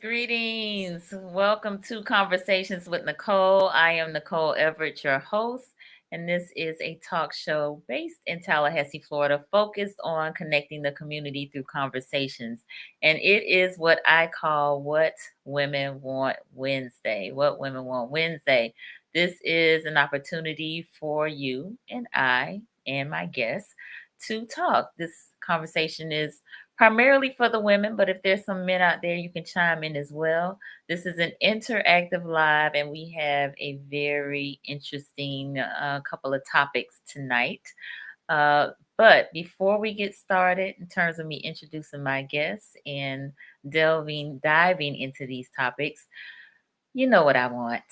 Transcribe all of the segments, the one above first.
Greetings. Welcome to Conversations with Nicole. I am Nicole Everett, your host, and this is a talk show based in Tallahassee, Florida, focused on connecting the community through conversations. And it is what I call What Women Want Wednesday. What Women Want Wednesday. This is an opportunity for you and I and my guests to talk. This conversation is primarily for the women, but if there's some men out there, you can chime in as well. This is an interactive live, and we have a very interesting couple of topics tonight. Uh, but before we get started, in terms of me introducing my guests and diving into these topics, you know what I want.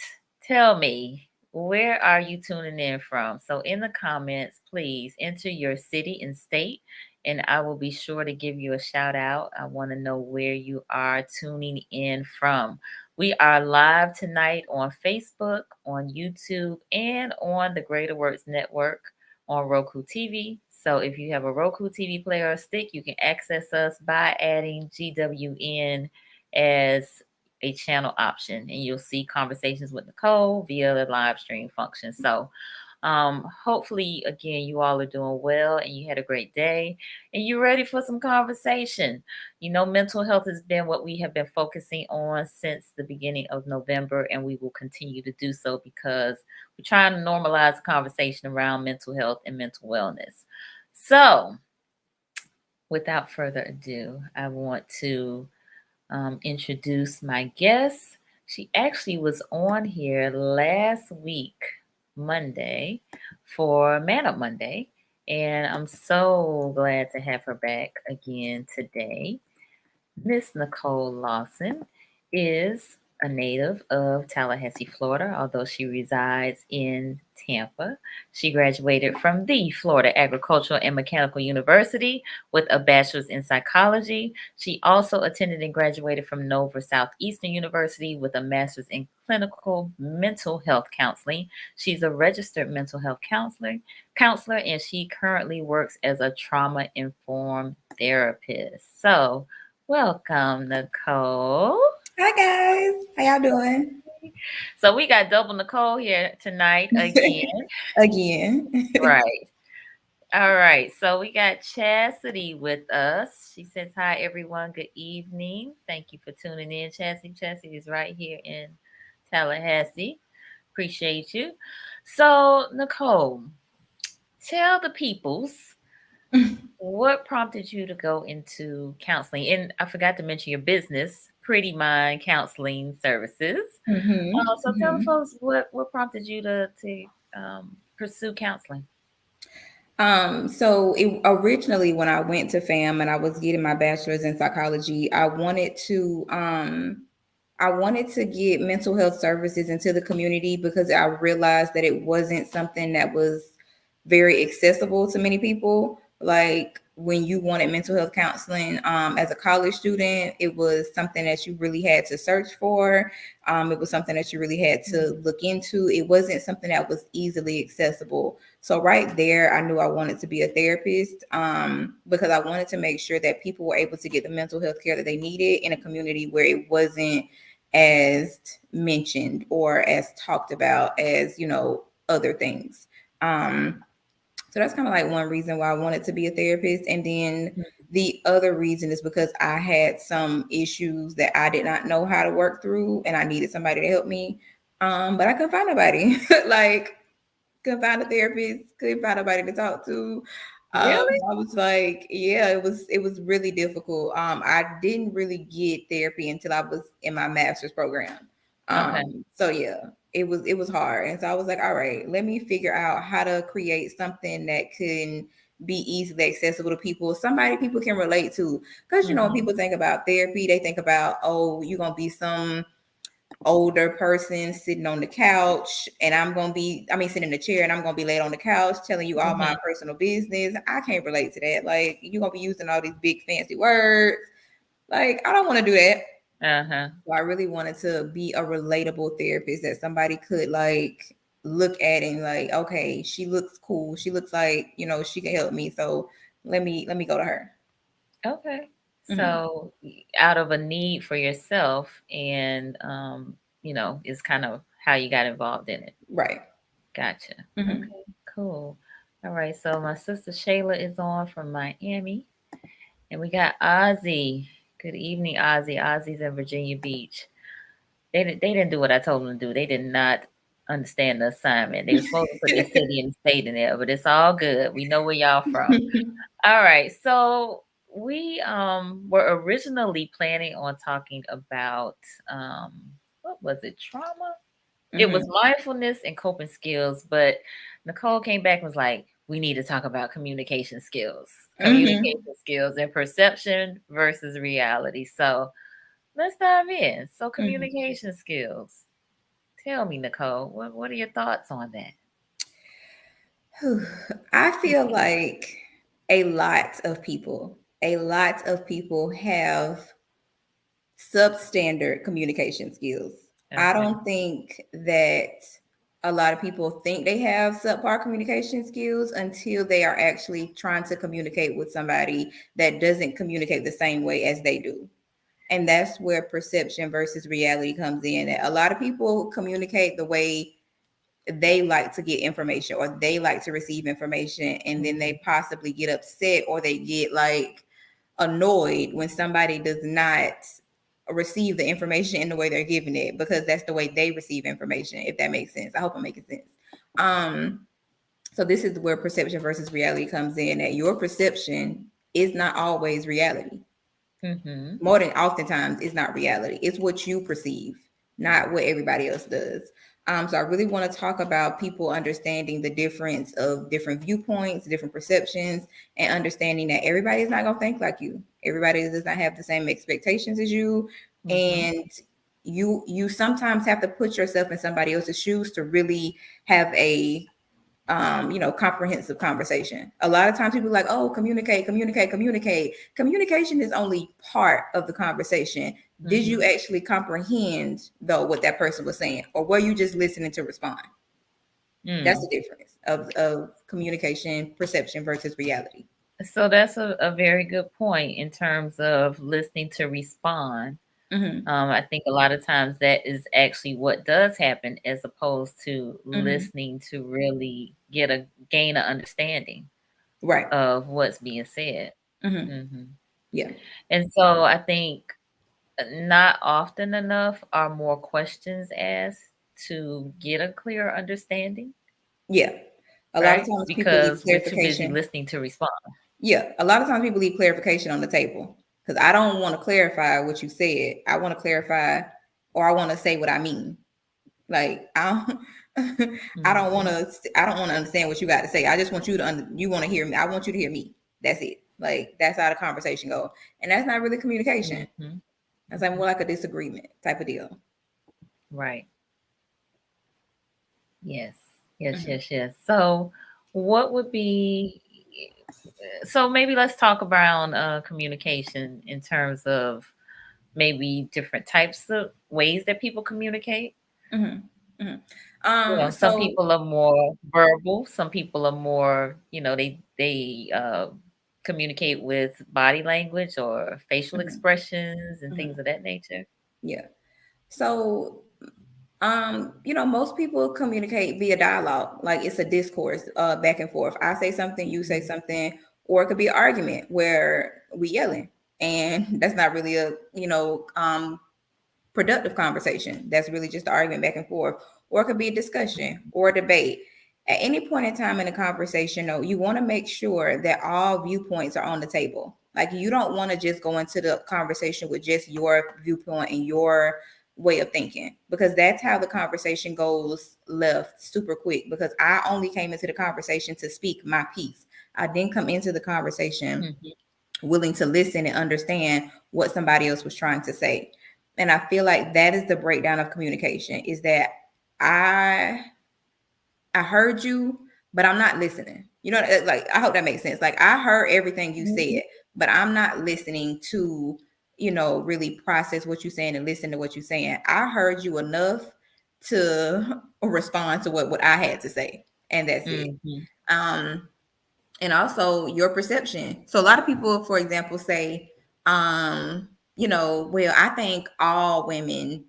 Tell me, where are you tuning in from? So, in the comments, please enter your city and state, and I will be sure to give you a shout out. I want to know where you are tuning in from. We are live tonight on Facebook, on YouTube, and on the Greater Works Network on Roku TV. So, if you have a Roku TV player or stick, you can access us by adding GWN as a channel option, and you'll see Conversations with Nicole via the live stream function. So hopefully, again, you all are doing well and you had a great day and you're ready for some conversation. You know, mental health has been what we have been focusing on since the beginning of November, and we will continue to do so because we're trying to normalize the conversation around mental health and mental wellness. So without further ado, I want to introduce my guest. She actually was on here last week, Monday, for Man Up Monday. And I'm so glad to have her back again today. Miss Nicole Lawson is a native of Tallahassee, Florida, although she resides in Tampa. She graduated from the Florida Agricultural and Mechanical University with a bachelor's in psychology. She also attended and graduated from Nova Southeastern University with a master's in clinical mental health counseling. She's a registered mental health counselor, and she currently works as a trauma informed therapist. So, welcome, Nicole. Hi guys, how y'all doing? So we got double Nicole here tonight again. Again. Right. All right. So we got Chastity with us. She says, "Hi, everyone. Good evening. Thank you for tuning in." Chastity. Chastity is right here in Tallahassee. Appreciate you. So, Nicole, tell the peoples what prompted you to go into counseling. And I forgot to mention your business, Pretty Mind Counseling Services. So tell the hmm folks what prompted you to pursue counseling. So originally when I went to FAM and I was getting my bachelor's in psychology, I wanted to get mental health services into the community because I realized that it wasn't something that was very accessible to many people. Like when you wanted mental health counseling as a college student, it was something that you really had to search for. It was something that you really had to look into. It wasn't something that was easily accessible. So right there, I knew I wanted to be a therapist because I wanted to make sure that people were able to get the mental health care that they needed in a community where it wasn't as mentioned or as talked about as, other things. So that's kind of like one reason why I wanted to be a therapist. And then the other reason is because I had some issues that I did not know how to work through and I needed somebody to help me. But I couldn't find nobody. Like couldn't find a therapist, couldn't find nobody to talk to. Really? I was like, yeah, it was really difficult. I didn't really get therapy until I was in my master's program. Okay. So yeah, it was hard. And so I was like, all right, let me figure out how to create something that can be easily accessible to people, somebody people can relate to. Because when Hmm. people think about therapy, they think about, oh, you're gonna be some older person sitting on the couch and sitting in the chair and I'm gonna be laid on the couch telling you all my Hmm. personal business. I can't relate to that. Like you're gonna be using all these big fancy words. Like I don't want to do that. Uh-huh. So I really wanted to be a relatable therapist that somebody could like look at and like, okay, she looks cool. She looks like, she can help me. So let me go to her. Okay. Mhm. So out of a need for yourself, and is kind of how you got involved in it. Right. Gotcha. Mhm. Okay, cool. All right, so my sister Shayla is on from Miami, and we got Ozzy. Good evening, Ozzy. Ozzy's in Virginia Beach. They didn't do what I told them to do. They did not understand the assignment. They were supposed to put their city and state in there, but it's all good. We know where y'all from. All right. So we were originally planning on talking about um what was it? Trauma? It was Mhm. mindfulness and coping skills, but Nicole came back and was like, we need to talk about communication skills. Mhm. Communication skills and perception versus reality. So let's dive in. So Mhm. communication skills. Tell me, Nicole, what are your thoughts on that? Whew. I feel like a lot of people have substandard communication skills. I Okay. don't think that a lot of people think they have subpar communication skills until they are actually trying to communicate with somebody that doesn't communicate the same way as they do. And that's where perception versus reality comes in. A lot of people communicate the way they like to get information or they like to receive information, and then they Mhm. possibly get upset or they get like annoyed when somebody does not receive the information in the way they're giving it, because that's the way they receive information, if that makes sense. I hope I'm making sense. um so this is where perception versus reality comes in, that your perception is not always reality. Mhm. More than oftentimes it's not reality. It's what you perceive, not what everybody else does. So I really want to talk about people understanding the difference of different viewpoints, different perceptions, and understanding that everybody is not going to think like you. Everybody does not have the same expectations as you, Mhm. and you sometimes have to put yourself in somebody else's shoes to really have a comprehensive conversation. A lot of times people are like, oh, communicate, communicate, communicate. Communication is only part of the conversation. Did you Mhm. actually comprehend though what that person was saying? Or were you just listening to respond? That's Mm. the difference of communication, perception versus reality. So that's a very good point in terms of listening to respond. Mm-hmm. I think a lot of times that is actually what does happen, as opposed to Mm-hmm. listening to really gain an understanding Right. of what's being said. Mm-hmm. Hmm. Yeah. And so I think not often enough are more questions asked to get a clear understanding, Yeah. A lot of right? times people leave Because we're too busy clarification. listening to respond. Yeah, a lot of times people leave clarification on the table because I don't want to clarify what you said. I want to clarify, or I want to say what I mean. Like I don't, I don't want Hmm. to. I don't want to understand what you got to say. I just want you to. You want to hear me. I want you to hear me. That's it. Like that's how the conversation go, and that's not really communication. Hmm. That's like more like a disagreement type of deal. Right. Yes. Yes, Mhm. yes, yes. So what would be so maybe let's talk about communication in terms of maybe different types of ways that people communicate. Mhm. Mhm. Some So. people are more verbal, some people are more, they communicate with body language or facial Mhm. expressions and things Mhm. of that nature. Yeah. So most people communicate via dialogue, like it's a discourse, back and forth. I say something, you say Mhm. something, or it could be an argument where we yelling, and that's not really a productive conversation. That's really just an argument back and forth, or it could be a discussion or a debate. At any point in time in a conversation, though, you want to make sure that all viewpoints are on the table. Like you don't want to just go into the conversation with just your viewpoint and your way of thinking, because that's how the conversation goes left super quick. Because I only came into the conversation to speak my piece. I didn't come into the conversation Mhm. willing to listen and understand what somebody else was trying to say. And I feel like that is the breakdown of communication, is that I I heard you, but I'm not listening. You know, like I hope that makes sense. Like I heard everything you Mhm. said, but I'm not listening to, really process what you're saying and listen to what you're saying. I heard you enough to respond to what I had to say. And that's it. Mhm. Um, and also your perception. So a lot of people, for example, say, Well, I think all women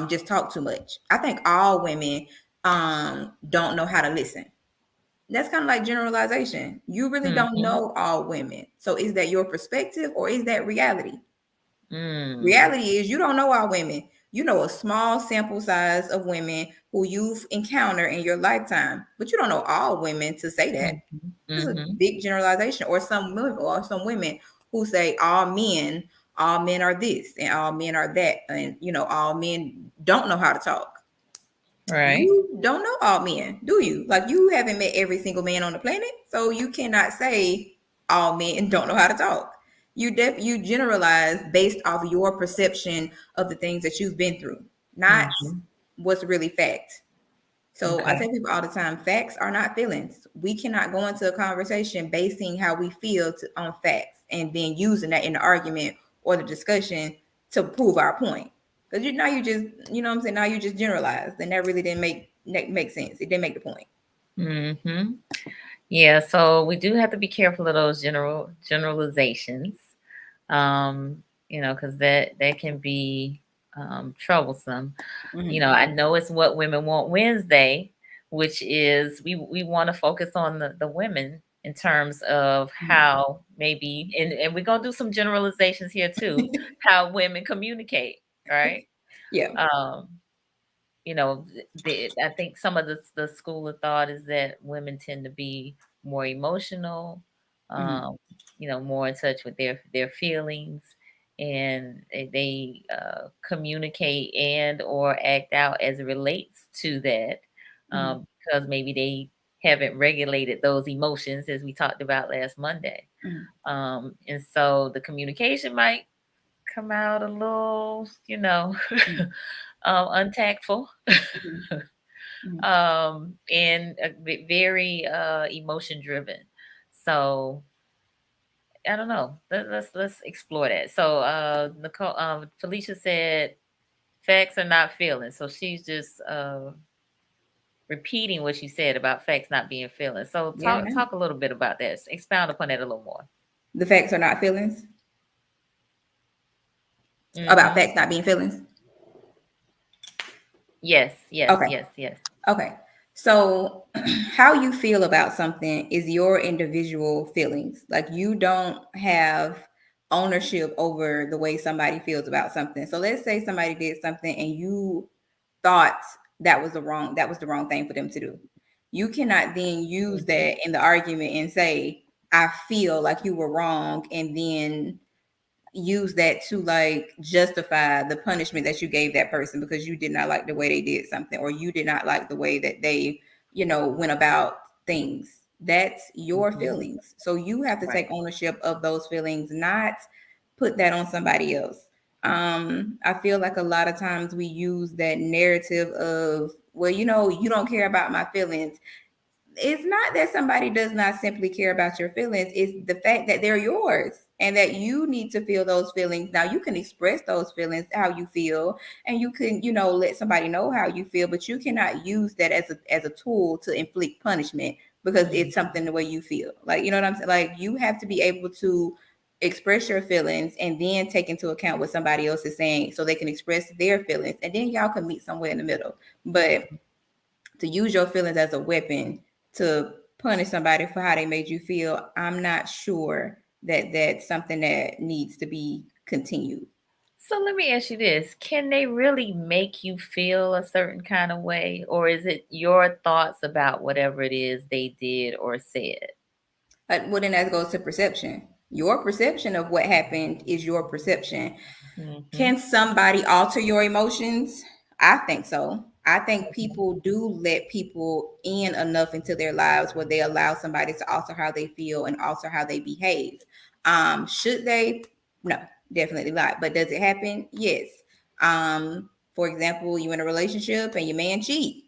just talk too much. I think all women don't know how to listen. That's kind of like generalization. You really don't Mm-hmm. know all women. So is that your perspective or is that reality? Mm. Reality is you don't know all women. You know a small sample size of women who you've encountered in your lifetime, but you don't know all women to say that. Mm-hmm. It's a Mm-hmm. big generalization. Or some women who say all men are this and all men are that, and all men don't know how to talk. Right. You don't know all men, do you? Like you haven't met every single man on the planet, so you cannot say all men don't know how to talk. You generalize based off your perception of the things that you've been through, not Mm-hmm. what's really fact. So I Okay. tell people all the time, facts are not feelings. We cannot go into a conversation basing how we feel on facts and then using that in the argument or the discussion to prove our point. Because now you just, what I'm saying, now you just generalized, and that really didn't make sense. It didn't make the point. Mm-hmm. Yeah, so we do have to be careful of those generalizations. Because that can be troublesome. Mm-hmm. I know it's what women want Wednesday, which is we want to focus on the women in terms of how maybe, and we're gonna do some generalizations here too, how women communicate, right? Yeah. Um, I think some of the school of thought is that women tend to be more emotional, Mm-hmm. um, more in touch with their feelings, and they communicate and or act out as it relates to that, Mm-hmm. because maybe they haven't regulated those emotions as we talked about last Monday, and so the communication might come out a little, untactful. Mm-hmm. And very emotion driven. So I don't know. Let's explore that. So Nicole, Felicia said facts are not feelings. So she's just repeating what she said about facts not being feelings. So Yeah, talk a little bit about this. Expound upon that a little more. the facts are not feelings. About Mm-hmm. facts not being feelings. Yes, yes, Okay. yes, yes. Okay. So, how you feel about something is your individual feelings. Like, you don't have ownership over the way somebody feels about something. So, let's say somebody did something and you thought that was the wrong thing for them to do. You cannot then use Mm-hmm. that in the argument and say, I feel like you were wrong, and then use that to like justify the punishment that you gave that person because you did not like the way they did something, or you did not like the way that they went about things. That's your Mm-hmm. feelings, so you have to Right. take ownership of those feelings, not put that on somebody else. I feel like a lot of times we use that narrative of, well, you don't care about my feelings. It's not that somebody does not simply care about your feelings. It's the fact that they're yours and that you need to feel those feelings. Now you can express those feelings, how you feel, and you can, let somebody know how you feel, but you cannot use that as a tool to inflict punishment because it's Mm-hmm. something the way you feel. Like, you know what I'm saying? Like, you have to be able to express your feelings and then take into account what somebody else is saying so they can express their feelings, and then y'all can meet somewhere in the middle. But to use your feelings as a weapon to punish somebody for how they made you feel, I'm not sure that that's something that needs to be continued. So let me ask you this. Can they really make you feel a certain kind of way? Or is it your thoughts about whatever it is they did or said? Well, then that goes to perception. Your perception of what happened is your perception. Mm-hmm. Can somebody alter your emotions? I think so. I think people do let people in enough into their lives where they allow somebody to alter how they feel and alter how they behave. Should they? No, definitely not. But does it happen? Yes. For example, you in a relationship and your man cheat.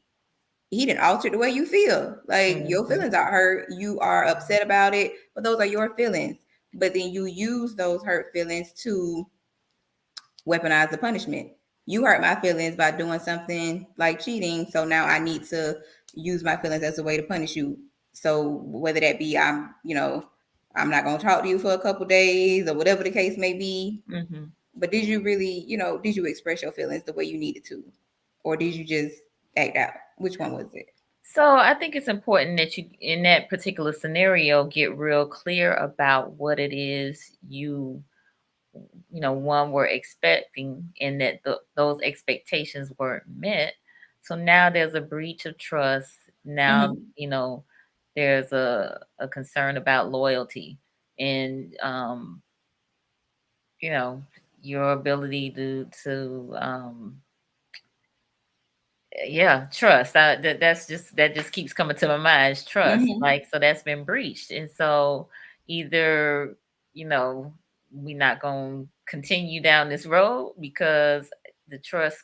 He didn't alter the way you feel. Like, your Mm-hmm. feelings are hurt. You are upset about it, but those are your feelings. But then you use those hurt feelings to weaponize the punishment. You hurt my feelings by doing something like cheating, so now I need to use my feelings as a way to punish you. So whether that be I'm not going to talk to you for a couple days or whatever the case may be. Mm-hmm. But did you really, did you express your feelings the way you needed to? Or did you just act out? Which one was it? So I think it's important that you, in that particular scenario, get real clear about what it is one were expecting, and that those expectations weren't met. So now there's a breach of trust. Now, Mm-hmm. there's a concern about loyalty and, you know, your ability to yeah, trust. That just keeps coming to my mind is trust. Mm-hmm. Like, so that's been breached. And so either, we're not going to continue down this road because the trust,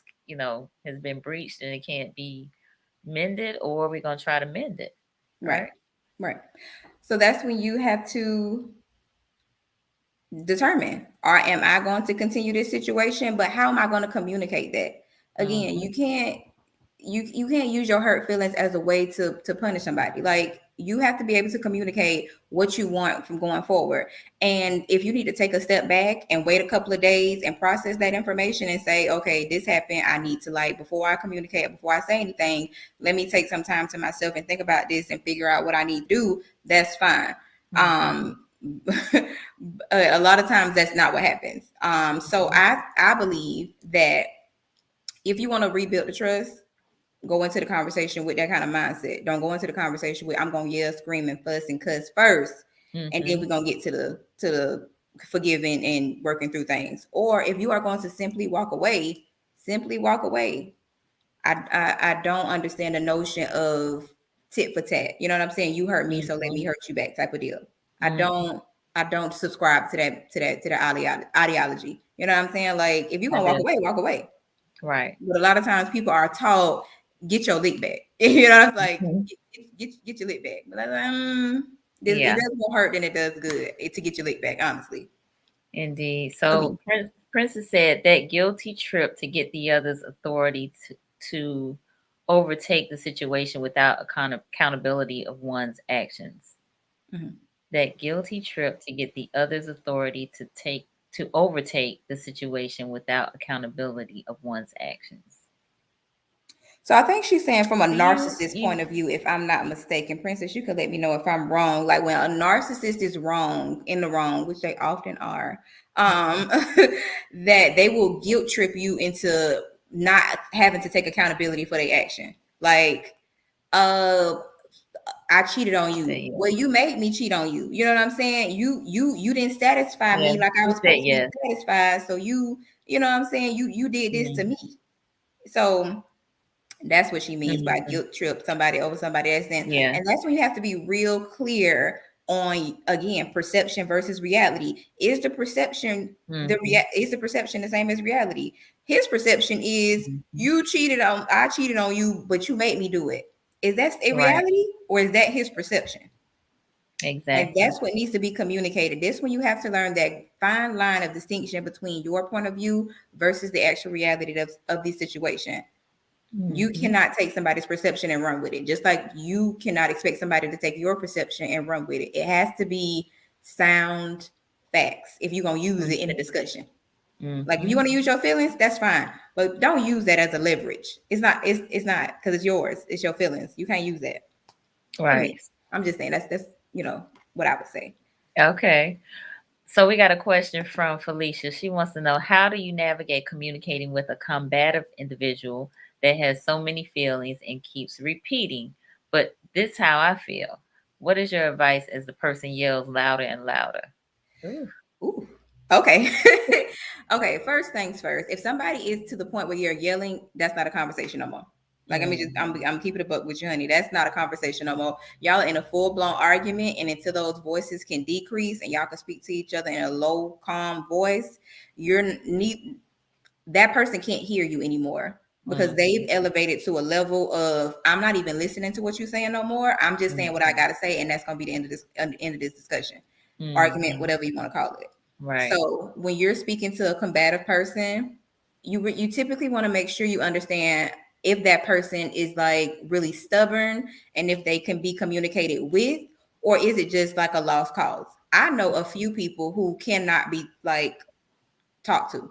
has been breached and it can't be mended, or we're going to try to mend it. Right. Right. Right. So that's when you have to determine, or am I going to continue this situation, but how am I going to communicate that? Again, Mm-hmm. you can't use your hurt feelings as a way to punish somebody. Like, you have to be able to communicate what you want from going forward. And if you need to take a step back and wait a couple of days and process that information and say, okay, this happened, I need to, like, before I communicate, before I say anything, let me take some time to myself and think about this and figure out what I need to do, that's fine. Mm-hmm. A lot of times that's not what happens. So I believe that if you want to rebuild the trust, go into the conversation with that kind of mindset. Don't go into the conversation with, I'm gonna yell, scream, and fuss and cuss first, and then Mm-hmm. we're gonna get to the forgiving and working through things. Or if you are going to simply walk away, simply walk away. I don't understand the notion of tit for tat. You know what I'm saying? You hurt me, so let me Mm-hmm. hurt you back type of deal. I Mm-hmm. don't I don't subscribe to that ideology. You know what I'm saying? Like, if you're I gonna walk do. away, walk away. Right. But a lot of times people are taught, get your lick back. You know, it's like, Mhm. get your lick back. But like, it Yeah. does more hurt than it does good to get your lick back, honestly. Indeed. Again. So Princess said that guilty trip to get the other's authority to overtake the situation without accountability of one's actions. Mhm. That guilty trip to get the other's authority to overtake the situation without accountability of one's actions. So I think she's saying from a Do you narcissist you point of view, if I'm not mistaken. Princess, you can let me know if I'm wrong. Like, when a narcissist is wrong, in the wrong, which they often are, um, that they will guilt trip you into not having to take accountability for their action. Like, uh, I cheated on said you. yes. Well, you made me cheat on you. You know what I'm saying? You didn't satisfy Yeah. me like I You was said supposed to be yes. satisfied. So you know what I'm saying? You did this to Mm-hmm. me. So that's what she means by Mm-hmm. guilt trip somebody over somebody else. Yeah. And that's when you have to be real clear on, again, perception versus reality. Is the perception Mm-hmm. is the perception the same as reality? His perception is, Mm-hmm. I cheated on you, but you made me do it. Is that a Right. reality, or is that his perception? And Exactly. that's what needs to be communicated. This when you have to learn that fine line of distinction between your point of view versus the actual reality of the situation. You Mm-hmm. cannot take somebody's perception and run with it, just like you cannot expect somebody to take your perception and run with it. It has to be sound facts if you're going to use it in a discussion. Like, if you Mm-hmm. want to use your feelings, that's fine, but don't use that as a leverage. It's not, because it's yours. It's your feelings. You can't use that. For Right. me, I'm just saying that's what I would say. Okay. So we got a question from Felicia. She wants to know, how do you navigate communicating with a combative individual that has so many feelings and keeps repeating, but this how I feel? What is your advice as the person yells louder and louder? Ooh. Ooh. Okay. Okay. First things first. If somebody is to the point where you're yelling, that's not a conversation no more. Like, let me just, Mm-hmm. I'm keeping it up with you, honey. That's not a conversation no more. Y'all are in a full blown argument, and until those voices can decrease and y'all can speak to each other in a low, calm voice, you're need that person can't hear you anymore, because Mm-hmm. they've elevated to a level of, I'm not even listening to what you're saying no more. I'm just saying what I Mm-hmm. gotta say, and that's gonna be the end of this discussion, argument, Mm-hmm. whatever you want to call it. Right. So when you're speaking to a combative person, you typically want to make sure you understand if that person is, like, really stubborn, and if they can be communicated with, or is it just like a lost cause. I know a few people who cannot be like talked to.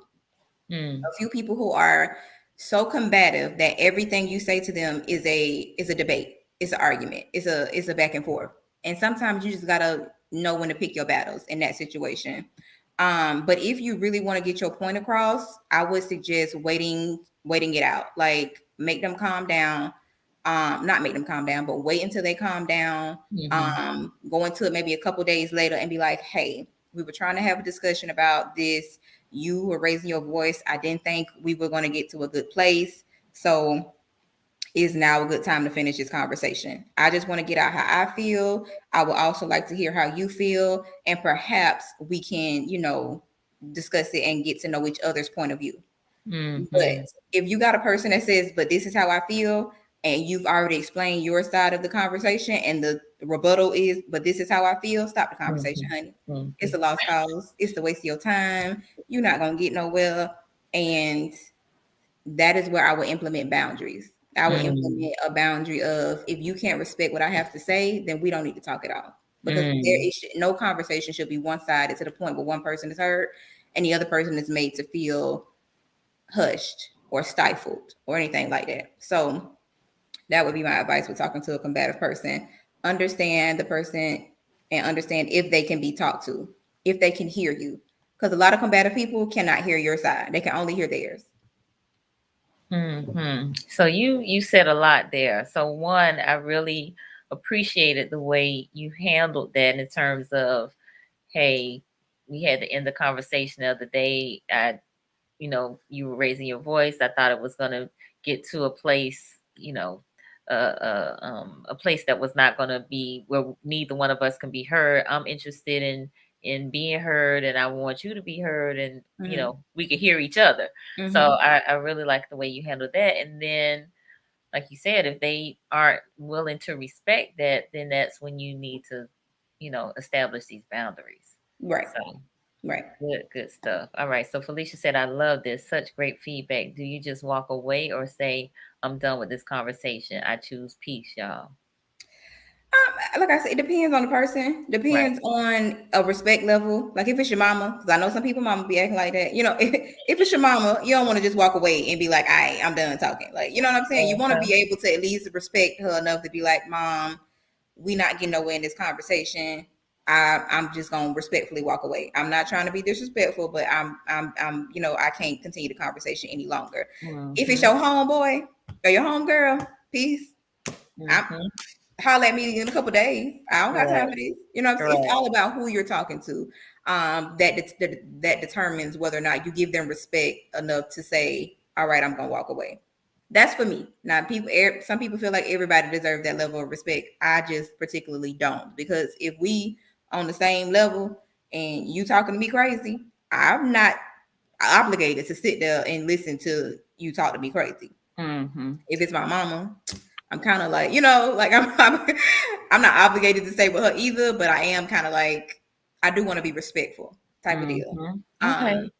Mm, A few people who are so combative that everything you say to them is a debate, it's an argument, it's a back and forth. And sometimes you just gotta know when to pick your battles in that situation. But if you really want to get your point across, I would suggest waiting it out. Like make them calm down. Not make them calm down, but wait until they calm down. mm-hmm, Go into it maybe a couple days later and be like, hey, we were trying to have a discussion about this. You were raising your voice. I didn't think we were going to get to a good place. So is now a good time to finish this conversation. I just want to get out how I feel. I would also like to hear how you feel. And perhaps we can, discuss it and get to know each other's point of view. But mm-hmm, if you got a person that says, but this is how I feel, and you've already explained your side of the conversation, and the rebuttal is, but this is how I feel, stop the conversation, mm-hmm, honey. mm-hmm, It's a lost cause. It's the waste of your time. You're not going to get nowhere. And that is where I would implement boundaries. I would mm, implement a boundary of if you can't respect what I have to say, then we don't need to talk at all. Because mm, no conversation should be one sided to the point where one person is hurt and the other person is made to feel hushed or stifled or anything like that. So that would be my advice with talking to a combative person. Understand the person and understand if they can be talked to, if they can hear you. Because a lot of combative people cannot hear your side. They can only hear theirs. mm-hmm. So you said a lot there. So one, I really appreciated the way you handled that in terms of, hey, we had to end the conversation the other day. You were raising your voice. I thought it was going to get to a place, a place that was not going to be where neither one of us can be heard. I'm interested in being heard, and I want you to be heard, and Mm-hmm. we could hear each other. So Mm-hmm. I really like the way you handled that. And then, like you said, if they aren't willing to respect that, then that's when you need to, establish these boundaries. Right. So Right. good stuff. All right. So Felicia said, I love this. Such great feedback. Do you just walk away or say, I'm done with this conversation? I choose peace, y'all. Like I said, it depends on the person. Right. Depends on a respect level. Like if it's your mama, because I know some people mama be acting like that. If it's your mama, you don't want to just walk away and be like, "All right, I'm done talking." Like, you know what I'm saying? You want to Uh-huh. be able to at least respect her enough to be like, "Mom, we not getting nowhere in this conversation. I'm just gonna respectfully walk away. I'm not trying to be disrespectful, but I can't continue the conversation any longer. If it's Mm-hmm. your homeboy or your homegirl, peace. I'm Mm-hmm. holler at me in a couple days. I don't got time Right. for this. You know what I'm saying? It's Right. all about who you're talking to. That determines whether or not you give them respect enough to say, "All right, I'm gonna walk away." That's for me. Now, some people feel like everybody deserves that level of respect. I just particularly don't, because if we on the same level and you talking to me crazy, I'm not obligated to sit there and listen to you talk to me crazy. Mm-hmm. If it's my mama, I'm kind of like, like I'm not obligated to stay with her either, but I am kind of like, I do want to be respectful type of deal. Mm-hmm. Okay. Um,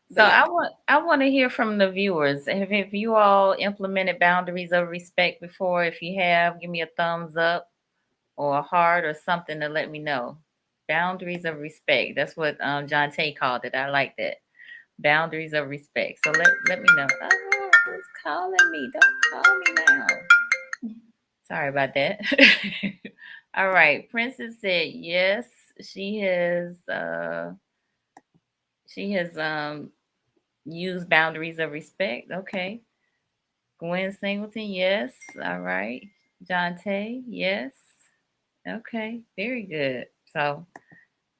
So but yeah. I want to hear from the viewers. Have you all implemented boundaries of respect before? If you have, give me a thumbs up or a heart or something to let me know. Boundaries of respect. That's what John Tay called it. I like that. Boundaries of respect. So let me know. Oh, who's calling me? Don't call me now. Sorry about that. All right. Princess said yes. She has used boundaries of respect. Okay. Gwen Singleton, yes. All right. John Tay, yes. Okay. Very good. So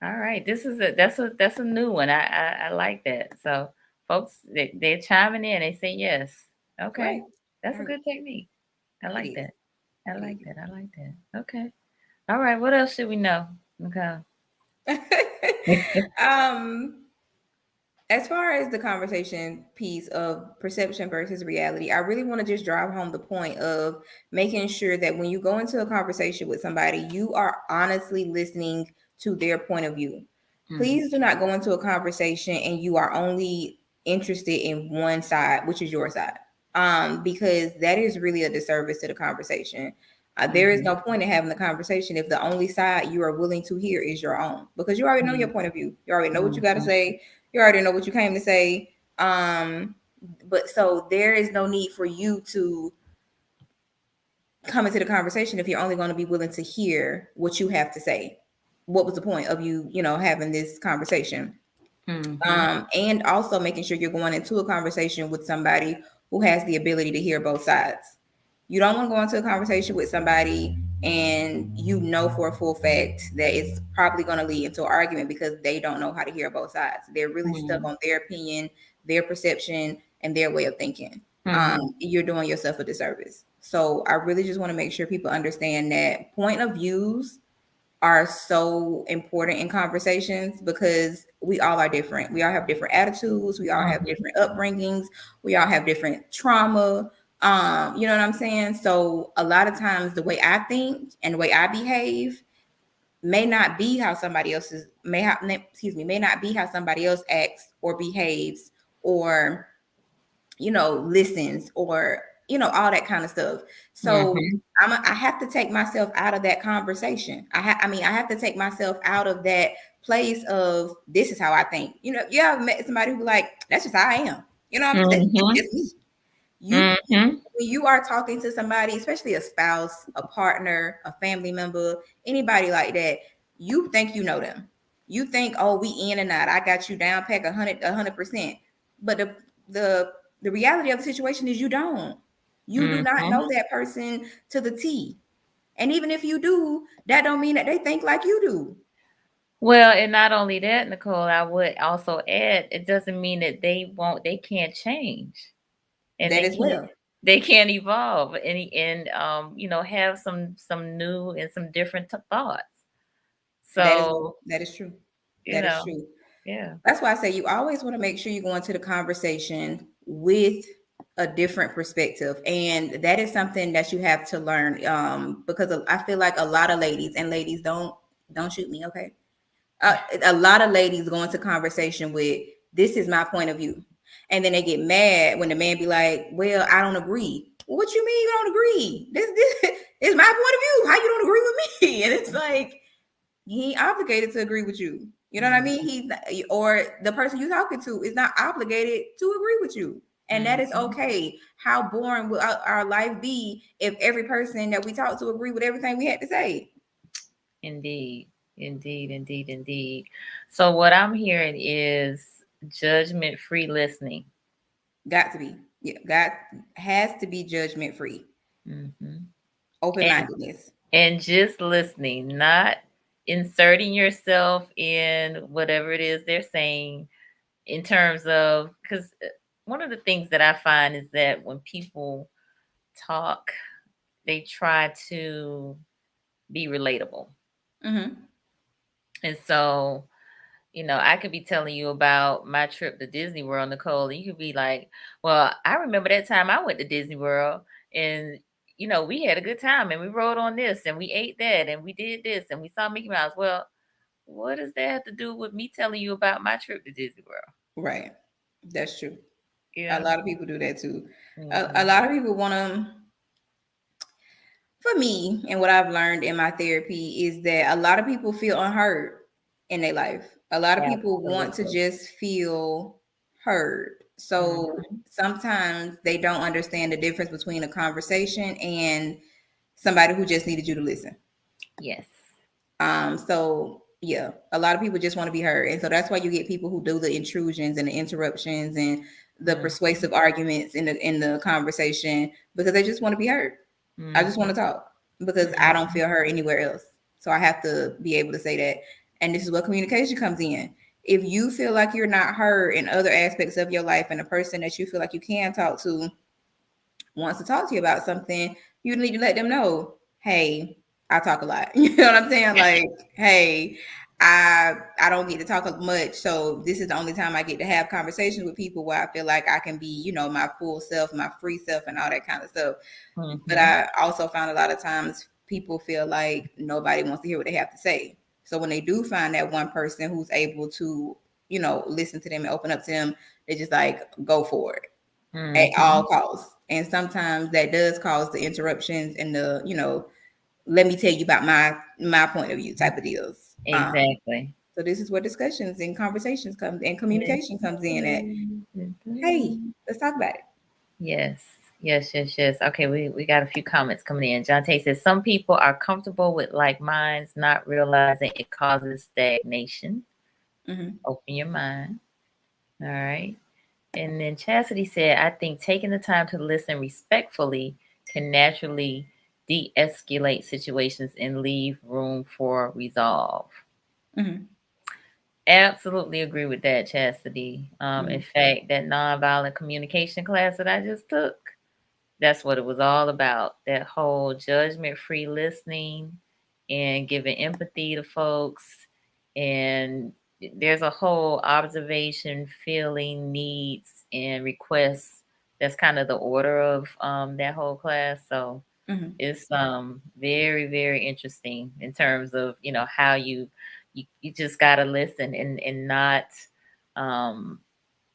all right, that's a new one. I like that. So folks, they're chiming in. They say yes. Right. Okay, that's a Right. good technique. I It like is. that. I It like is. that. I like that. Okay. All right. What else should we know? Okay. um, as far as the conversation piece of perception versus reality, I really want to just drive home the point of making sure that when you go into a conversation with somebody, you are honestly listening to their point of view. Mm, Please do not go into a conversation and you are only interested in one side, which is your side, because that is really a disservice to the conversation. There is Mm-hmm. no point in having the conversation if the only side you are willing to hear is your own, because you already know your point of view. You already know what you got to Mm-hmm. say. You already know what you came to say. But so there is no need for you to come into the conversation if you're only going to be willing to hear what you have to say. What was the point of you, having this conversation? Mm-hmm. And also making sure you're going into a conversation with somebody who has the ability to hear both sides. You don't want to go into a conversation with somebody and you know for a full fact that it's probably going to lead into an argument because they don't know how to hear both sides. They're really stuck on their opinion, their perception, and their way of thinking. Mm-hmm. You're doing yourself a disservice. So I really just want to make sure people understand that point of views are so important in conversations because we all are different. We all have different attitudes. We all have Mm-hmm. different upbringings. We all have different trauma. You know what I'm saying? So a lot of times the way I think and the way I behave may not be how somebody else's may not be how somebody else acts or behaves or listens or all that kind of stuff. So Mm-hmm. I have to take myself out of that conversation. I have to take myself out of that place of this is how I think. You ever met somebody who like that's just how I am. You know what I'm saying? That's Mm-hmm. just me. You Mm-hmm. when you are talking to somebody, especially a spouse, a partner, a family member, anybody like that, you think you know them. You think, oh, we in and out. I got you down pack 100%. But the the reality of the situation is you don't. You do not Mm-hmm. know that person to the T. And even if you do, that don't mean that they think like you do. Well, and not only that, Nicole, I would also add, it doesn't mean that they can't change and That as well. they can't evolve and have some new and some different thoughts. That is So, that is true. you That is know, true. yeah. That's why I say you always want to make sure you go into the conversation with a different perspective. And that is something that you have to learn. Because I feel like a lot of ladies, and ladies don't shoot me, okay? A lot of ladies go into conversation with this is my point of view. And then they get mad when the man be like, well, I don't agree. Well, what you mean you don't agree? This is my point of view. How you don't agree with me? And it's like, he ain't obligated to agree with you. You know what I Mm-hmm. mean? Or the person you're talking to is not obligated to agree with you. And that is Mm-hmm. okay. How boring will our life be if every person that we talk to agree with everything we had to say? Indeed. Indeed, indeed, indeed. So what I'm hearing is judgment-free listening. Got to be. Yeah, God has to be judgment free. Mm-hmm. Open And mindedness. just listening, not inserting yourself in whatever it is they're saying in terms of because one of the things that I find is that when people talk, they try to be relatable. Hmm. And so, I could be telling you about my trip to Disney World, Nicole, and you could be like, well, I remember that time I went to Disney World and we had a good time and we rode on this and we ate that and we did this and we saw Mickey Mouse. Well, what does that have to do with me telling you about my trip to Disney World? Right. That's true. A Yeah. lot of people do that too. A Hmm. lot of people want to, for me, and what I've learned in my therapy is that a lot of people feel unheard in their life. A lot of people want to Absolutely. just feel heard. So Hmm. sometimes they don't understand the difference between a conversation and somebody who just needed you to listen. Yes. So yeah, a lot of people just want to be heard. And so that's why you get people who do the intrusions and the interruptions and the Hmm. persuasive arguments in the conversation because they just want to be heard. I just want to Hmm. talk because I don't Hmm. feel heard anywhere else. So I have to be able to say that. And this is where communication comes in. If you feel like you're not heard in other aspects of your life and a person that you feel like you can talk to wants to talk to you about something, you need to let them know, hey, I talk a lot. You know what I'm saying? Like, hey, I don't get to talk much. So this is the only time I get to have conversations with people where I feel like I can be, my full self, my free self and all that kind of stuff. But Hmm. I also found a lot of times people feel like nobody wants to hear what they have to say. So when they do find that one person who's able to, listen to them and open up to them, they just like go for it at all Hmm. costs. And sometimes that does cause the interruptions and the, let me tell you about my point of view type of deals. Exactly. So this is where discussions and conversations come and communication comes in at, hey, let's talk about it. Yes. Yes, yes, yes. Okay, we got a few comments coming in. John Tate says some people are comfortable with like minds, not realizing it causes stagnation. Mm-hmm. Open your mind. All right. And then Chastity said, I think taking the time to listen respectfully can naturally de escalate situations and leave room for resolve. Mm-hmm. Absolutely agree with that, Chastity. In Mm-hmm. fact, that nonviolent communication class that I just took, that's what it was all about. That whole judgment free listening and giving empathy to folks. And there's a whole observation, feeling, needs, and requests. That's kind of the order of that whole class. So Mm-hmm. it's very, very interesting in terms of, how you just gotta listen and not um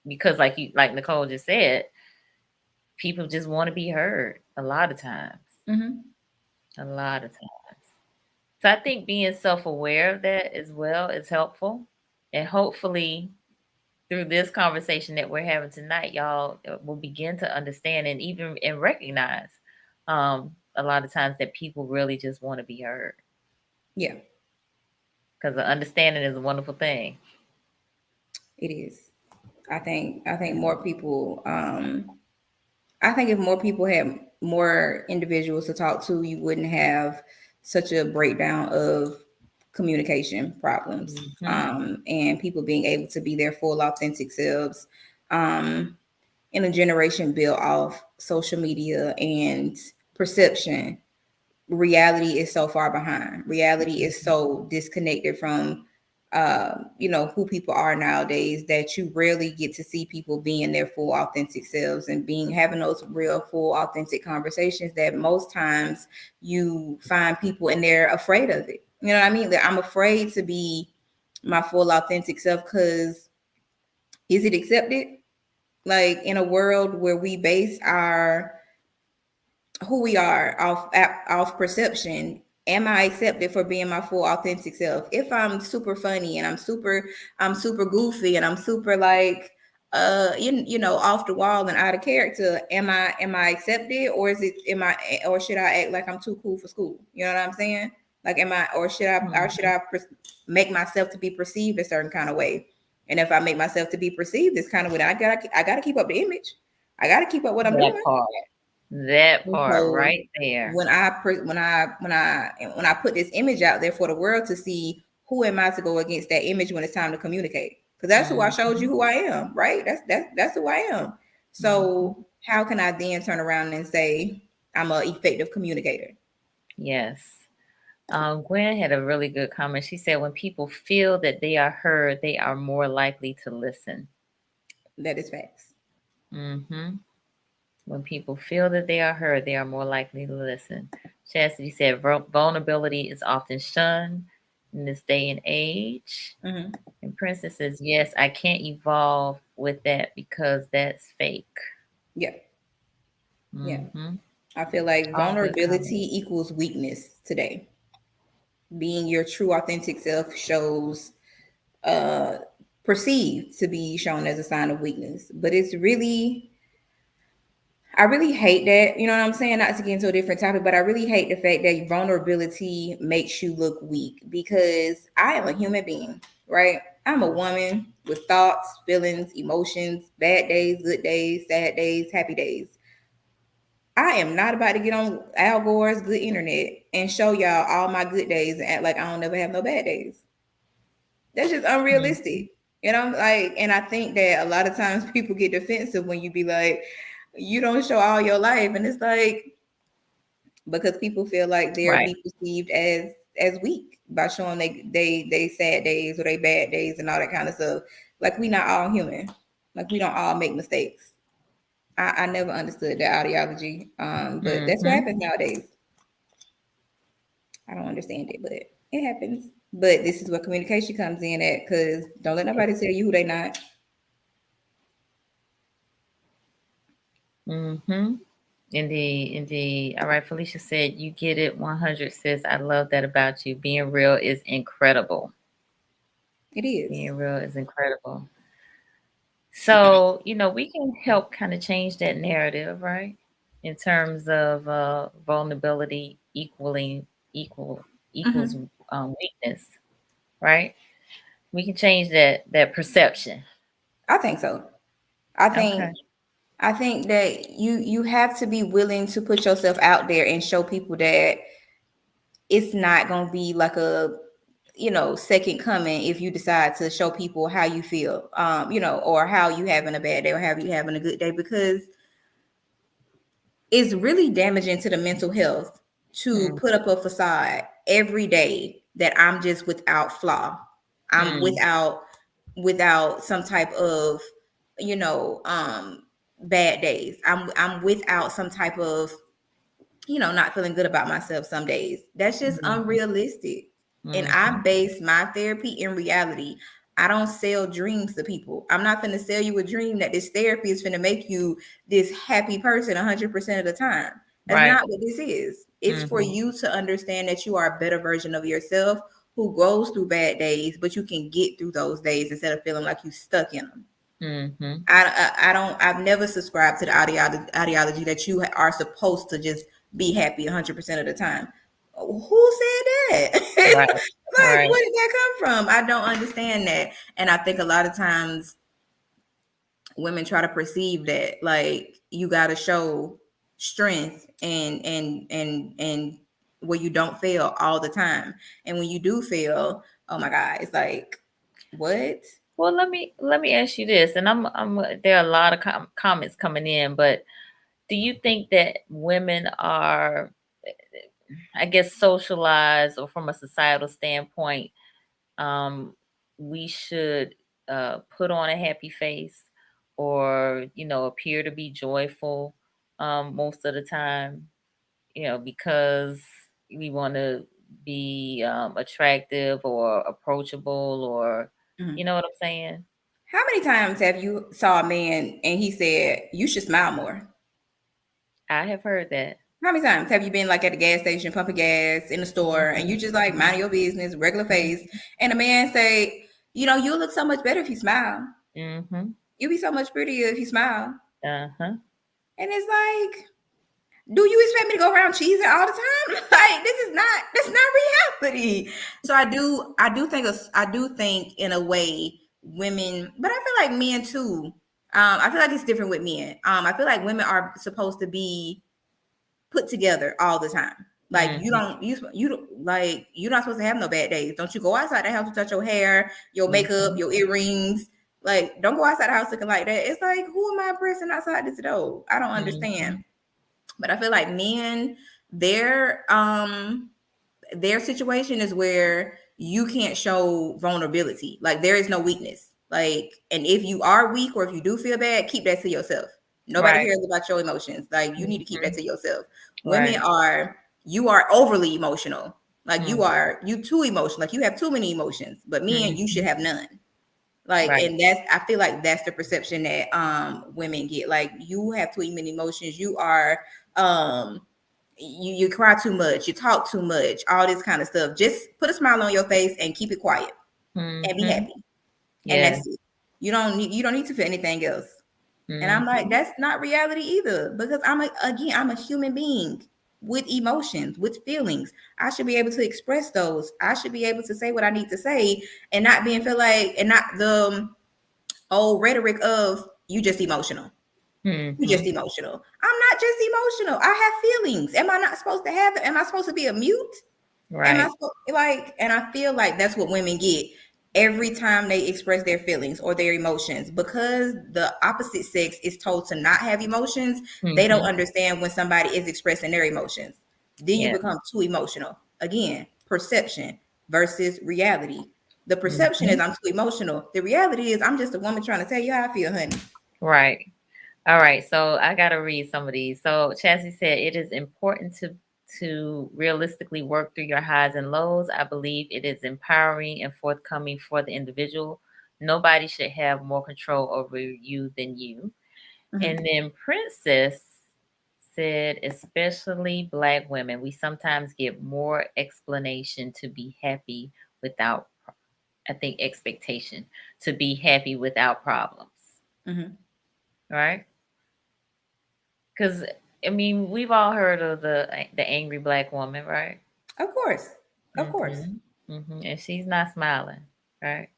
because like Nicole just said, people just want to be heard a lot of times. Mm-hmm. A lot of times. So I think being self-aware of that as well is helpful. And hopefully through this conversation that we're having tonight, y'all will begin to understand and recognize a lot of times that people really just want to be heard. Yeah, Because the understanding is a wonderful thing. it is. I think more people. I think if more people had more individuals to talk to, you wouldn't have such a breakdown of communication problems, Hmm. and people being able to be their full authentic selves. Um, in a generation built off social media and perception, reality is so far behind. Reality is so disconnected from who people are nowadays, that you rarely get to see people being their full authentic selves and being having those real full authentic conversations, that most times you find people and they're afraid of it. You know what I mean? That I'm afraid to be my full authentic self because is it accepted? Like in a world where we base our who we are off perception, am I accepted for being my full authentic self? If I'm super funny and I'm super goofy and I'm super like off the wall and out of character, am I accepted, or is it am I or should I act like I'm too cool for school? You know what I'm saying? Like am I or should I make myself to be perceived a certain kind of way? And if I make myself to be perceived this kind of way, I gotta keep up the image. I gotta keep up what I'm That doing. part. That And part so right there. when I put this image out there for the world to see, who am I to go against that image when it's time to communicate? Because that's who I showed you Mhm. who I am, right? That's who I am. Mhm. So how can I then turn around and say I'm an effective communicator? Yes. Gwen had a really good comment. She said, when people feel that they are heard, they are more likely to listen. That is facts. Hmm. When people feel that they are heard, they are more likely to listen. Chastity said, vulnerability is often shunned in this day and age. Mm-hmm. And Princess says, yes, I can't evolve with that because that's fake. Yeah, yeah. Hmm. I feel like All good vulnerability comments. equals weakness today. Being your true authentic self shows uh perceived to be shown as a sign of weakness, but it's really I really hate that. You know what I'm saying? Not to get into a different topic, but I really hate the fact that vulnerability makes you look weak, because I am a human being, right? I'm a woman with thoughts, feelings, emotions, bad days, good days, sad days, happy days. I am not about to get on Al Gore's Good Internet and show y'all all my good days and act like I don't never have no bad days. That's just Mhm. unrealistic. Like, and I think that a lot of times people get defensive when you be like, you don't show all your life, and it's like because people feel like they'll Right. be perceived as weak by showing they sad days or they bad days and all that kind of stuff. Like we not all human. Like we don't all make mistakes. I never understood that ideology. But that's what Hmm. happens nowadays. I don't understand it, but it happens. But this is where communication comes in at, because don't let nobody tell you who they not. Hmm. Indeed, indeed. All right, Felicia said, "You get it 100, sis. I love that about you. Being real is incredible. It is. Being real is incredible." So, we can help kind of change that narrative, right? In terms of vulnerability equal equals Hmm. weakness, right? We can change that perception. I think so. I Okay. think I think that you have to be willing to put yourself out there and show people that it's not going to be like a second coming if you decide to show people how you feel, or how you having a bad day or how you having a good day, because it's really damaging to the mental health to Mm, put up a facade every day that I'm just without flaw. I'm mm, without some type of, you know, um bad days. I'm without some type of, not feeling good about myself some days. That's just mhm, unrealistic. And I mhm. base my therapy in reality. I don't sell dreams to people. I'm not going to sell you a dream that this therapy is going to make you this happy person 100% of the time. That's Right. not what this is. It's for Mhm, you to understand that you are a better version of yourself who goes through bad days, but you can get through those days instead of feeling like you stuck in them. mhm. I don't. I've never subscribed to the ideology that you are supposed to just be happy 100% of the time. Who said that? Right. Like, Right. where did that come from? I don't understand that, and I think a lot of times women try to perceive that like you got to show strength and where you don't fail all the time, and when you do fail, oh my god, it's like what? Well, let me ask you this, and I'm there are a lot of comments coming in, but do you think that women are, I guess, socialized, or from a societal standpoint, um, we should put on a happy face, or appear to be joyful most of the time, because we want to be attractive or approachable, or you Mhm. know what I'm saying? How many times have you saw a man and he said you should smile more? I have heard that. How many times have you been like at a gas station pumping gas in the store and Hmm. you just like minding your business, regular face, and a man say, you look so much better if you smile. Hmm. You'll be so much prettier if you smile. Uh-huh. And it's like, do you expect me to go around cheesing all the time? Like, that's not reality. So I do think in a way women, but I feel like men too. I feel like it's different with men. I feel like women are supposed to be put together all the time. Like you Hmm. don't you don't like you're not supposed to have no bad days. Don't you go outside the house to touch your hair, your makeup, Hmm. your earrings. Like don't go outside the house looking like that. It's like who am I pressing outside this door? I don't understand. Hmm. But I feel like men, their their situation is where you can't show vulnerability. Like there is no weakness. Like, and if you are weak or if you do feel bad, keep that to yourself. Nobody Right. cares about your emotions. Like you need to keep that Hmm. to yourself. Women Right. are you are overly emotional. Like Mm. you too emotional. Like you have too many emotions. But men, you should Mhm. have none. Like, Right. and that's I feel like that's the perception that women get. Like you have too many emotions. You are um you cry too much, you talk too much, all this kind of stuff. Just put a smile on your face and keep it quiet and be Mhm. happy. And Yes. that's it. You don't need to feel anything else. And I'm like, Mhm. that's not reality either. Because I'm a human being with emotions, with feelings. I should be able to express those. I should be able to say what I need to say and not being feel like and not the old rhetoric of you just emotional. You just Mhm. emotional. I'm not just emotional. I have feelings. Am I not supposed to have them? Am I supposed to be a mute? Am I Right. supposed like? And I feel like that's what women get every time they express their feelings or their emotions, because the opposite sex is told to not have emotions. They don't Mhm. understand when somebody is expressing their emotions. Then you Yeah. become too emotional. Again, perception versus reality. The perception is Mhm. I'm too emotional. The reality is I'm just a woman trying to tell you how I feel, honey. Right. All right. So I gotta read some of these. So Chassie said it is important to realistically work through your highs and lows. I believe it is empowering and forthcoming for the individual. Nobody should have more control over you than you. Mhm. And then Princess said, especially Black women, we sometimes give more explanation to be happy without, I think, expectation to be happy without problems, Mm-hmm. right? Because I mean, we've all heard of the angry Black woman, right? Of course. Of course. Mm-hmm. Mm-hmm. And she's not smiling, right?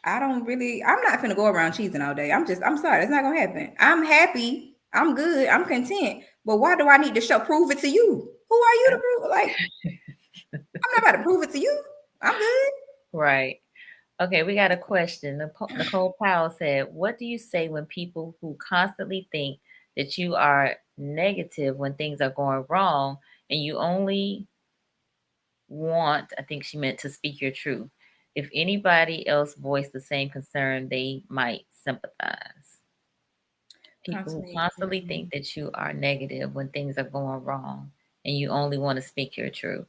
I'm not finna go around cheesing all day. I'm sorry. It's not gonna happen. I'm happy. I'm good. I'm content. But why do I need to prove it to you? Who are you to prove? Like, I'm not about to prove it to you. I'm good. Right. Okay, we got a question. Nicole Powell said, "What do you say when people who constantly think that you are negative when things are going wrong and you only want, I think she meant to speak your truth. If anybody else voiced the same concern, they might sympathize." People who Constantly. constantly think that you are negative when things are going wrong and you only want to speak your truth.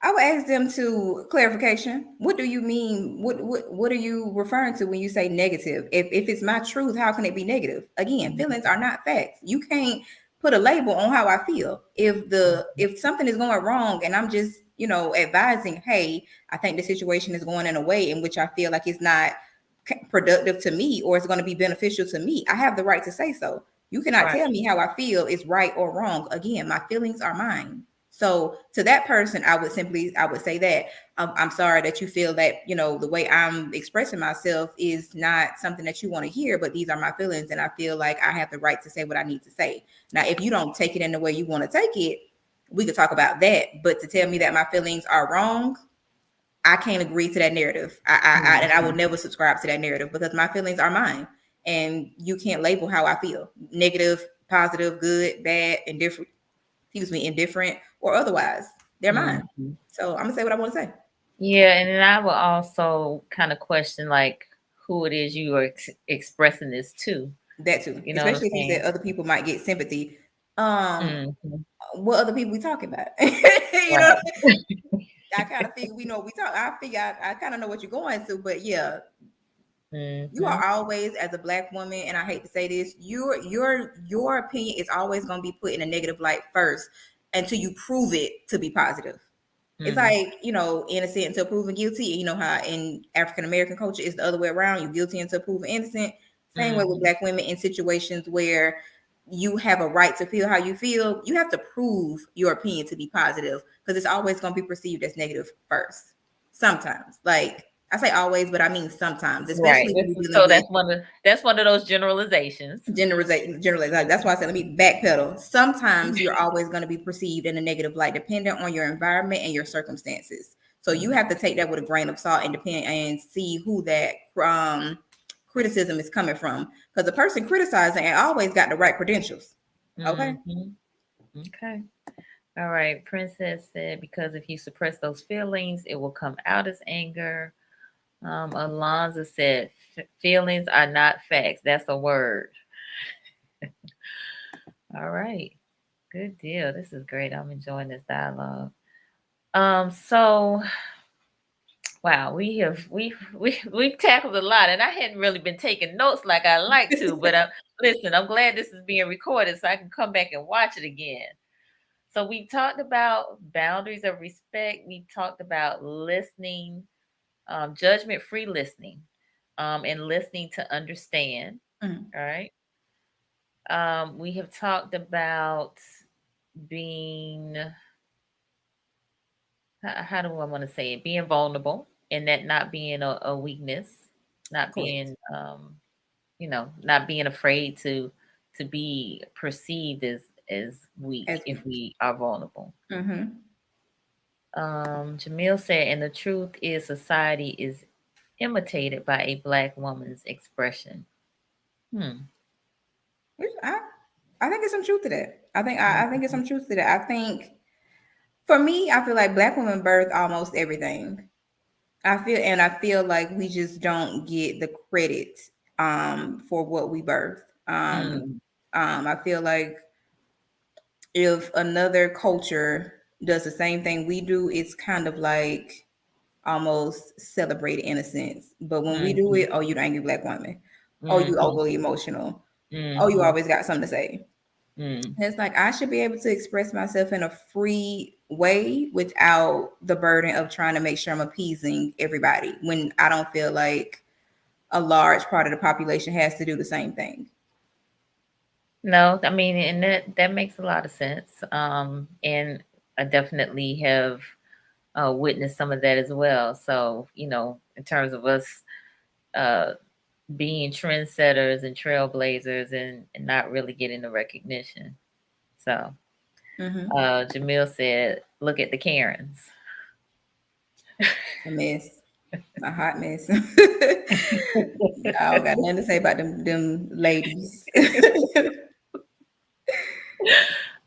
I would ask them to clarification. What do you mean? What are you referring to when you say negative? If it's my truth, how can it be negative? Again, feelings are not facts. You can't put a label on how I feel. If something is going wrong and I'm just, advising, hey, I think the situation is going in a way in which I feel like it's not productive to me or it's going to be beneficial to me, I have the right to say so. You cannot Right. tell me how I feel is right or wrong. Again, my feelings are mine. So to that person, I would say that I'm sorry that you feel that, the way I'm expressing myself is not something that you want to hear, but these are my feelings. And I feel like I have the right to say what I need to say. Now, if you don't take it in the way you want to take it, we could talk about that. But to tell me that my feelings are wrong, I can't agree to that narrative. And I will Mhm. never subscribe to that narrative because my feelings are mine. And you can't label how I feel: negative, positive, good, bad, indifferent, indifferent or otherwise. They're mine. Mhm. So I'm gonna say what I want to say. Yeah, and then I will also kind of question like who it is you are expressing this to. That too, You know what I'm especially if you said saying? other people might get sympathy. Um, Mhm. what other people we talking about? you know, Right. I kind of figure we know what we talk. I figure I kind of know what you're going to, but yeah, you Mhm. are always, as a Black woman, and I hate to say this, your opinion is always going to be put in a negative light first until you prove it to be positive. It's Mm. like, innocent until proven guilty. You know how in African American culture it's the other way around. You're guilty until proven innocent. Same way with Mhm. Black women in situations where you have a right to feel how you feel. You have to prove your opinion to be positive because it's always going to be perceived as negative first. Sometimes, like I say always, but I mean sometimes, Right. especially when you're dealing So with that's one of those generalizations. generalization. Like that's why I said let me backpedal. Sometimes you're always going to be perceived in a negative light, dependent on your environment and your circumstances. So you have to take that with a grain of salt and depend and see who that criticism is coming from. Because the person criticizing ain't always got the right credentials. Okay. Mhm. Okay. All right. Princess said because if you suppress those feelings, it will come out as anger. Alonza said feelings are not facts. That's a word. All right. Good deal. This is great. I'm enjoying this dialogue. So wow, we've tackled a lot, and I hadn't really been taking notes like I like to. But listen, I'm glad this is being recorded so I can come back and watch it again. So we talked about boundaries of respect. We talked about listening, judgment-free listening, and listening to understand. Mhm. All right. We have talked about being how do I want to say it? Being vulnerable and that not being a weakness, not Correct. being not being afraid to be perceived as weak As if we. we are vulnerable. Mm-hmm. Jamil said, and the truth is society is imitated by a black woman's expression. Hmm. I think there's some truth to that. I think there's Mhm. some truth to that. I think for me, I feel like Black women birth almost everything. I feel like we just don't get the credit for what we birth. Mm. I feel like if another culture does the same thing we do, it's kind of like almost celebrated in a sense. But when we do Mhm. it, oh, you the angry Black woman. Oh, you Mhm. overly emotional. Oh, you Mhm. always got something to say. Mm. And it's like I should be able to express myself in a free way without the burden of trying to make sure I'm appeasing everybody when I don't feel like a large part of the population has to do the same thing. No, I mean, and that makes a lot of sense. And I definitely have witnessed some of that as well. So, in terms of us uh, being trendsetters and trailblazers and not really getting the recognition. So, Mm-hmm. Jamil said, "Look at the Karens." A mess, a hot mess. Y'all got nothing to say about them ladies.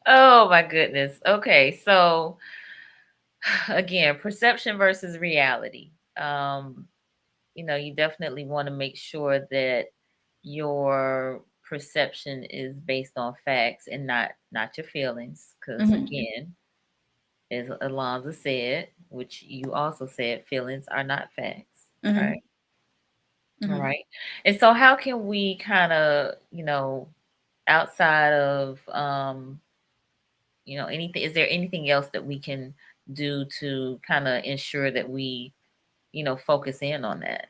Oh my goodness. Okay, so again, perception versus reality. Um, you definitely want to make sure that your perception is based on facts and not your feelings. Because Mm-hmm. again, as Alonza said, which you also said, feelings are not facts. Mm-hmm. Right. All Mm-hmm. right. And so, how can we kind of, outside of, anything? Is there anything else that we can do to kind of ensure that we, focus in on that?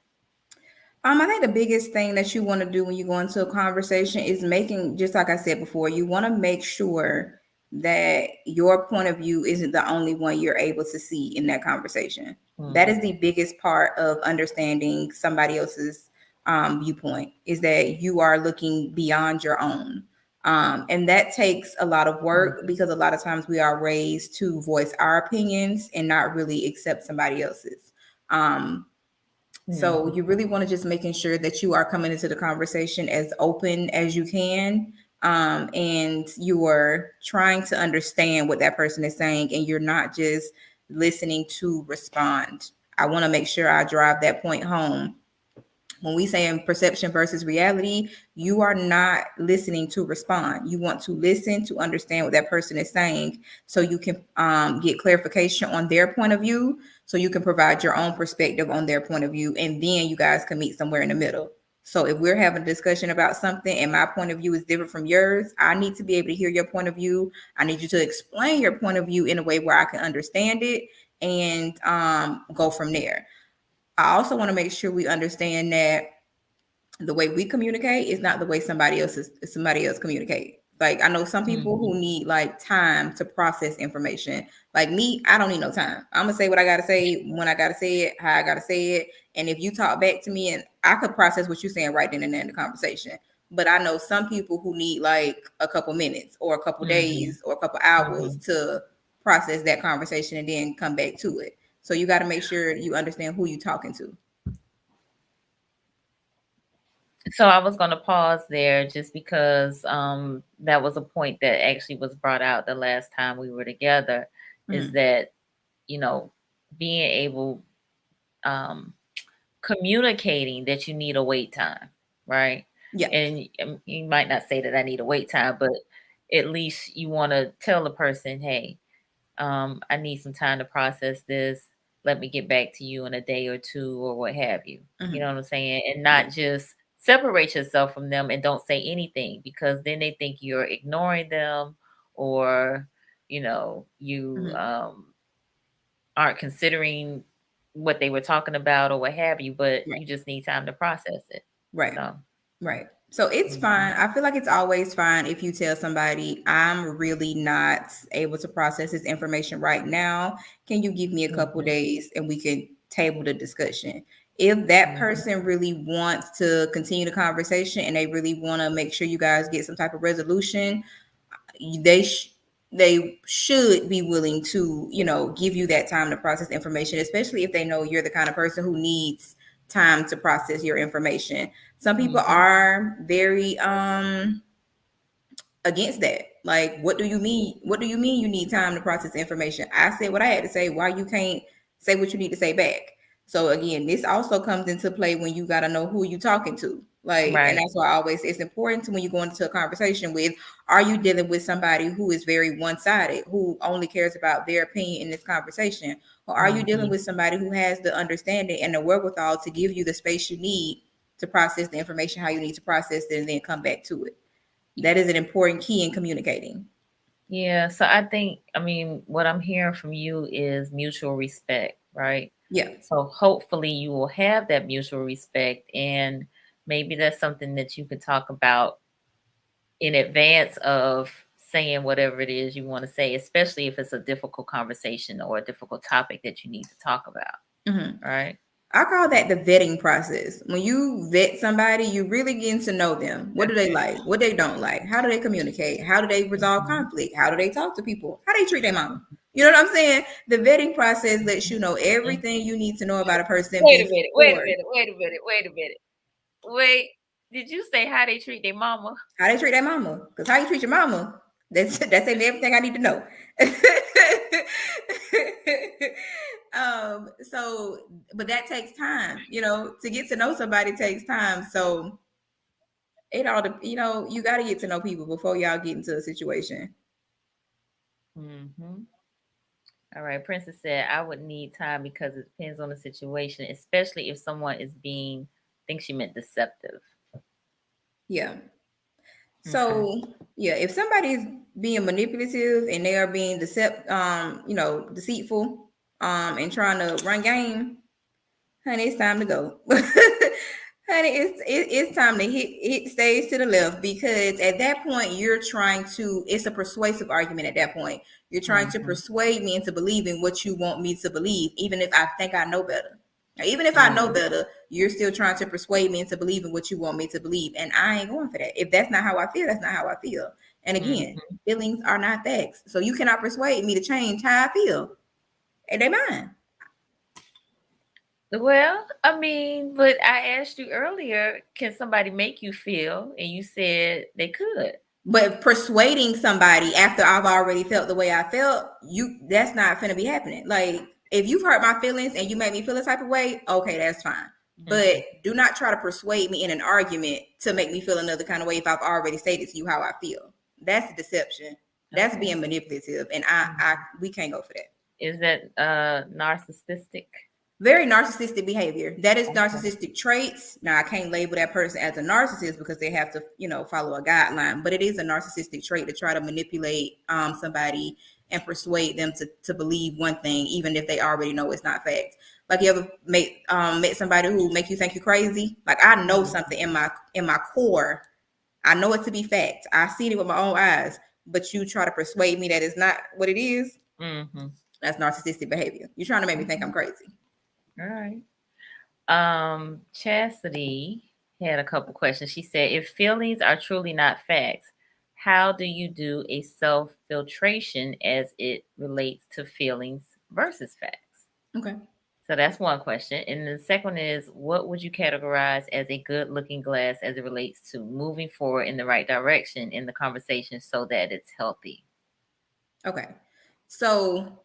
I think the biggest thing that you want to do when you go into a conversation is making, just like I said before, you want to make sure that your point of view isn't the only one you're able to see in that conversation. That is the Hmm. biggest part of understanding somebody else's viewpoint, is that you are looking beyond your own. And that takes a lot of work Hmm. because a lot of times we are raised to voice our opinions and not really accept somebody else's. Um, so Hmm. you really want to just making sure that you are coming into the conversation as open as you can, and you are trying to understand what that person is saying, and you're not just listening to respond. I want to make sure I drive that point home. When we say in perception versus reality, you are not listening to respond. You want to listen to understand what that person is saying so you can get clarification on their point of view, so you can provide your own perspective on their point of view, and then you guys can meet somewhere in the middle. So if we're having a discussion about something and my point of view is different from yours, I need to be able to hear your point of view. I need you to explain your point of view in a way where I can understand it, and go from there. I also want to make sure we understand that the way we communicate is not the way somebody else communicate. Like I know some people Hmm. who need like time to process information. Like me, I don't need no time. I'm gonna say what I gotta say when I gotta say it, how I gotta say it. And if you talk back to me and I could process what you're saying right then and there in the conversation. But I know some people who need like a couple minutes or a couple Hmm. days or a couple hours Hmm. to process that conversation and then come back to it. So you got to make sure you understand who you're talking to. So I was going to pause there just because that was a point that actually was brought out the last time we were together, is Mm. that, you know, being able, um, communicating that you need a wait time, right? Yeah. And you might not say that I need a wait time, but at least you want to tell the person, hey, I need some time to process this. Let me get back to you in a day or two or what have you. You know Hmm. what I'm saying? And Yeah. not just separate yourself from them and don't say anything, because then they think you're ignoring them, or, you Hmm. aren't considering what they were talking about or what have you, but Right. you just need time to process it. Right. So, Right. So it's mhm, fine. I feel like it's always fine if you tell somebody, I'm really not able to process this information right now. Can you give me a couple mhm, days and we can table the discussion? If that mhm, person really wants to continue the conversation and they really want to make sure you guys get some type of resolution, they they should be willing to, give you that time to process information, especially if they know you're the kind of person who needs time to process your information. Some people mhm, are very against that. Like, what do you mean? What do you mean you need time to process information? I said what I had to say. Why you can't say what you need to say back? So again, this also comes into play when you got to know who you talking to. Like, and right. that's why I always it's important to, when you go into a conversation with, are you dealing with somebody who is very one-sided, who only cares about their opinion in this conversation? Or are you dealing Mhm, with somebody who has the understanding and the wherewithal to give you the space you need to process the information how you need to process it and then come back to it? That is an important key in communicating. Yeah, so I mean, what I'm hearing from you is mutual respect, right? Yeah. So hopefully you will have that mutual respect, and maybe that's something that you could talk about in advance of saying whatever it is you want to say, especially if it's a difficult conversation or a difficult topic that you need to talk about, Mm-hmm. right? I call that the vetting process. When you vet somebody, you really getting to know them. What do they Okay. like? What they don't like? How do they communicate? How do they resolve Mhm. conflict? How do they talk to people? How do they treat their mama? You know what I'm saying? The vetting process lets you know Mhm. everything you need to know about a person Wait a minute, wait a before. minute, wait a minute, wait a minute. Wait, did you say how they treat their mama? How they treat their mama? Because how you treat your mama, that's everything I need to know. So but that takes time, to get to know somebody takes time. So it all you got to get to know people before y'all get into a situation. Mm-hmm. All right. Princess said, I would need time because it depends on the situation, especially if someone is being, I think she meant deceptive. Yeah. Okay. So yeah, if somebody's being manipulative and they are being deceitful, and trying to run game, honey, it's time to go. Honey, it's time to hit stage to the left, because at that point you're trying to. It's a persuasive argument. At that point, you're trying to Mm-hmm. persuade me into believing what you want me to believe, even if I think I know better. Now, even if I know Mm-hmm. better, you're still trying to persuade me into believing what you want me to believe, and I ain't going for that. If that's not how I feel, that's not how I feel. And again, Mm-hmm. feelings are not facts, so you cannot persuade me to change how I feel. And they mine. Well, I mean, but I asked you earlier, can somebody make you feel? And you said they could. But persuading somebody after I've already felt the way I felt, that's not gonna be happening. Like, if you've hurt my feelings and you make me feel a type of way, okay, that's fine. But Mm-hmm. do not try to persuade me in an argument to make me feel another kind of way if I've already stated to you how I feel. That's deception. That's Okay. being manipulative, and I Mhm. we can't go for that. Is that narcissistic? Very narcissistic behavior. That is Okay. narcissistic traits. Now, I can't label that person as a narcissist because they have to, follow a guideline. But it is a narcissistic trait to try to manipulate somebody and persuade them to believe one thing, even if they already know it's not fact. Like, you ever met somebody who make you think you're crazy? Like, I know something Mm-hmm. in my core. I know it to be fact. I seen it with my own eyes. But you try to persuade me that it's not what it is. Mm-hmm. That's narcissistic behavior. You're trying to make me think I'm crazy. All right. Chastity had a couple questions. She said, if feelings are truly not facts, how do you do a self filtration as it relates to feelings versus facts? Okay. So that's one question. And the second one is, what would you categorize as a good looking glass as it relates to moving forward in the right direction in the conversation so that it's healthy? Okay. So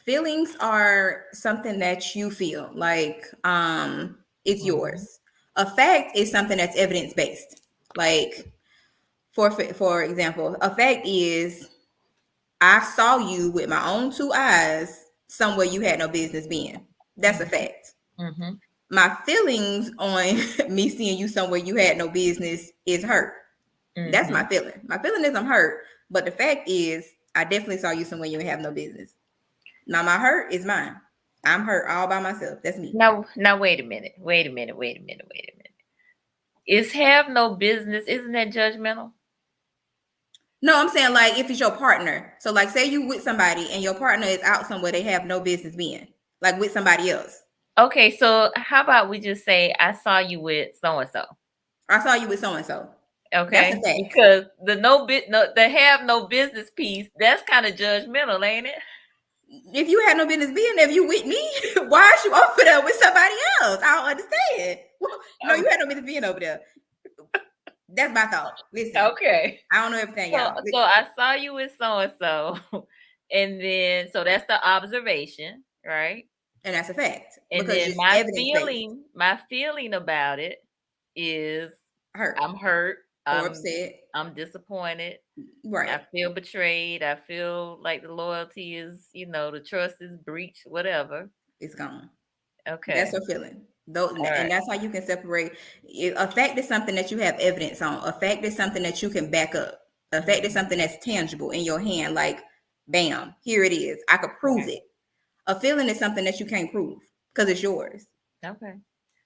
feelings are something that you feel like it's Mm-hmm. yours. A fact is something that's evidence based. Like, for example, a fact is I saw you with my own two eyes somewhere you had no business being. That's a Mm-hmm. fact. Mm-hmm. My feelings on me seeing you somewhere you had no business is hurt. That's Mm-hmm. my feeling. My feeling is I'm hurt, but the fact is I definitely saw you somewhere you have no business. Now my hurt is mine. I'm hurt all by myself. That's me. Now, wait a minute. Wait a minute. Wait a minute. Wait a minute. Is have no business, isn't that judgmental? No, I'm saying, like, if it's your partner. So, like, say you with somebody and your partner is out somewhere they have no business being, like with somebody else. Okay, so how about we just say I saw you with so and so? I saw you with so and so. That's a Okay, fact. because the have no business piece, that's kind of judgmental, ain't it? If you had no business being there, if you with me, why is you over there with somebody else? I don't understand. No, you Oh, had no business being over there. That's my thought. Listen, okay. I don't know everything, So y'all. so I saw you with so and so, and then so that's the observation, right? And that's a fact And because then it's evidence based. my feeling about it is Hurt I'm hurt. or upset. I'm disappointed. Right. I feel betrayed. I feel like the loyalty is, the trust is breached, whatever. It's gone. That's Okay. her feeling. All And right. that's how you can separate. A fact is something that you have evidence on. A fact is something that you can back up. A fact is Mhm. something that's tangible in your hand. Like, bam, here it is. I could prove Right. it. A feeling is something that you can't prove because it's yours. Okay.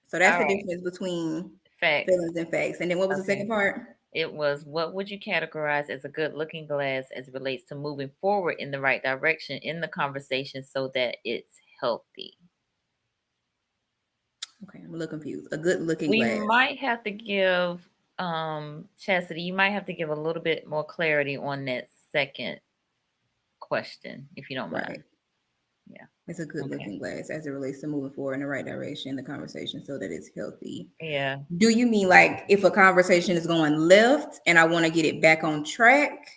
So that's All the right. difference between Facts. feelings and facts. And then what was the second Okay. part? It was, what would you categorize as a good looking glass as it relates to moving forward in the right direction in the conversation so that it's healthy? Okay, I'm a little confused. A good looking We glass. might have to give Chastity, you might have to give a little bit more clarity on that second question, if you don't Right. mind. Yeah. It's a good Okay. looking glass as it relates to moving forward in the right direction in the conversation so that it's healthy. Yeah. Do you mean like if a conversation is going left and I want to get it back on track?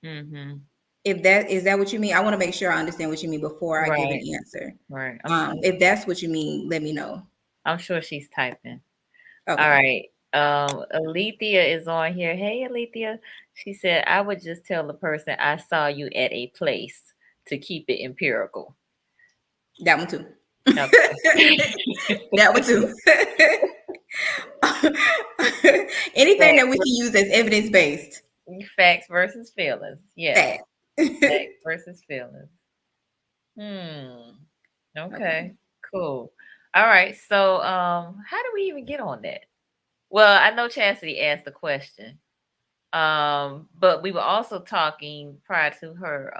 Mm-hmm. If that is that what you mean? I want to make sure I understand what you mean before I give an Right. answer. Right. If that's what you mean, let me know. I'm sure she's typing. All Okay. right. Alethea is on here. Hey, Alethea. She said, I would just tell the person I saw you at a place to keep it empirical. That one too. Okay. That one too. Anything that we Facts can use as evidence based. facts versus feelings. Yes. Fact. Facts versus feelings. Hmm. Okay. Okay. Cool. All right. So, how do we even get on that? Well, I know Chastity asked the question. But we were also talking prior to her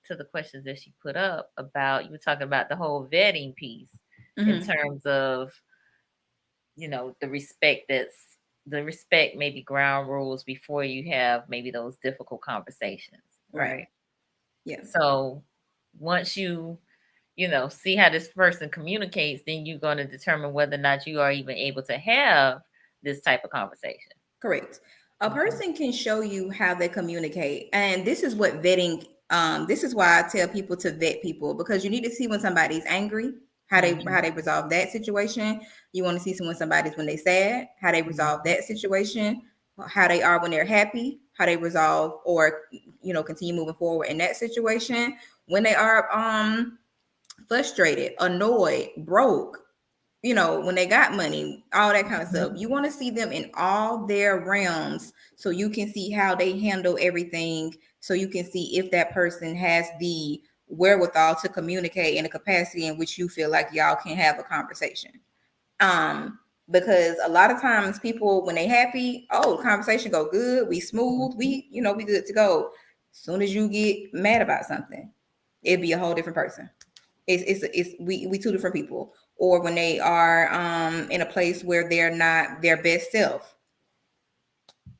to the questions that she put up about, you were talking about the whole vetting piece in Mm-hmm. terms of, the respect, maybe ground rules before you have maybe those difficult conversations, Right. right? Yeah. So once see how this person communicates, then you're going to determine whether or not you are even able to have this type of conversation. Correct. A Okay. person can show you how they communicate. And this is what vetting, this is why I tell people to vet people because you need to see when somebody's angry, Hmm. how they resolve that situation. You want to see when somebody's when they sad, how they resolve Hmm. that situation, how they are when they're happy, how they resolve or continue moving forward in that situation. When they are frustrated, annoyed, broke, when they got money, all that kind of stuff. You want to see them in all their realms so you can see how they handle everything. So you can see if that person has the wherewithal to communicate in a capacity in which you feel like y'all can have a conversation. Because a lot of times people, when they happy, oh, conversation go good, we smooth, we good to go. As soon as you get mad about something, it'd be a whole different person. We two different people. Or when they are in a place where they're not their best self,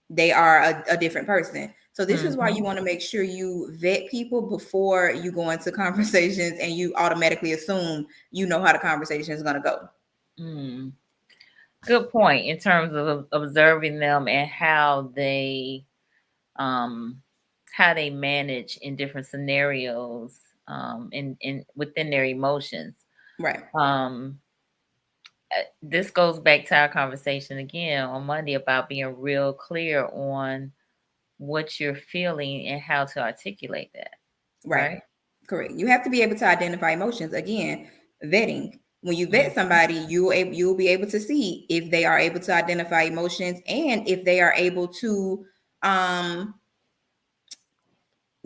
they are a different person. So this is why you Hmm. want to make sure you vet people before you go into conversations and you automatically assume you know how the conversation is going to go. Mm. Good point in terms of observing them and um how they manage in different scenarios in within their emotions. Right. Um this goes back to our conversation again on Monday about being real clear on what you're feeling and how to articulate that, Right. right? Correct. You have to be able to identify emotions. Again, vetting. When you vet Mm-hmm. somebody, you'll be able to see if they are able to identify emotions and if they are able to um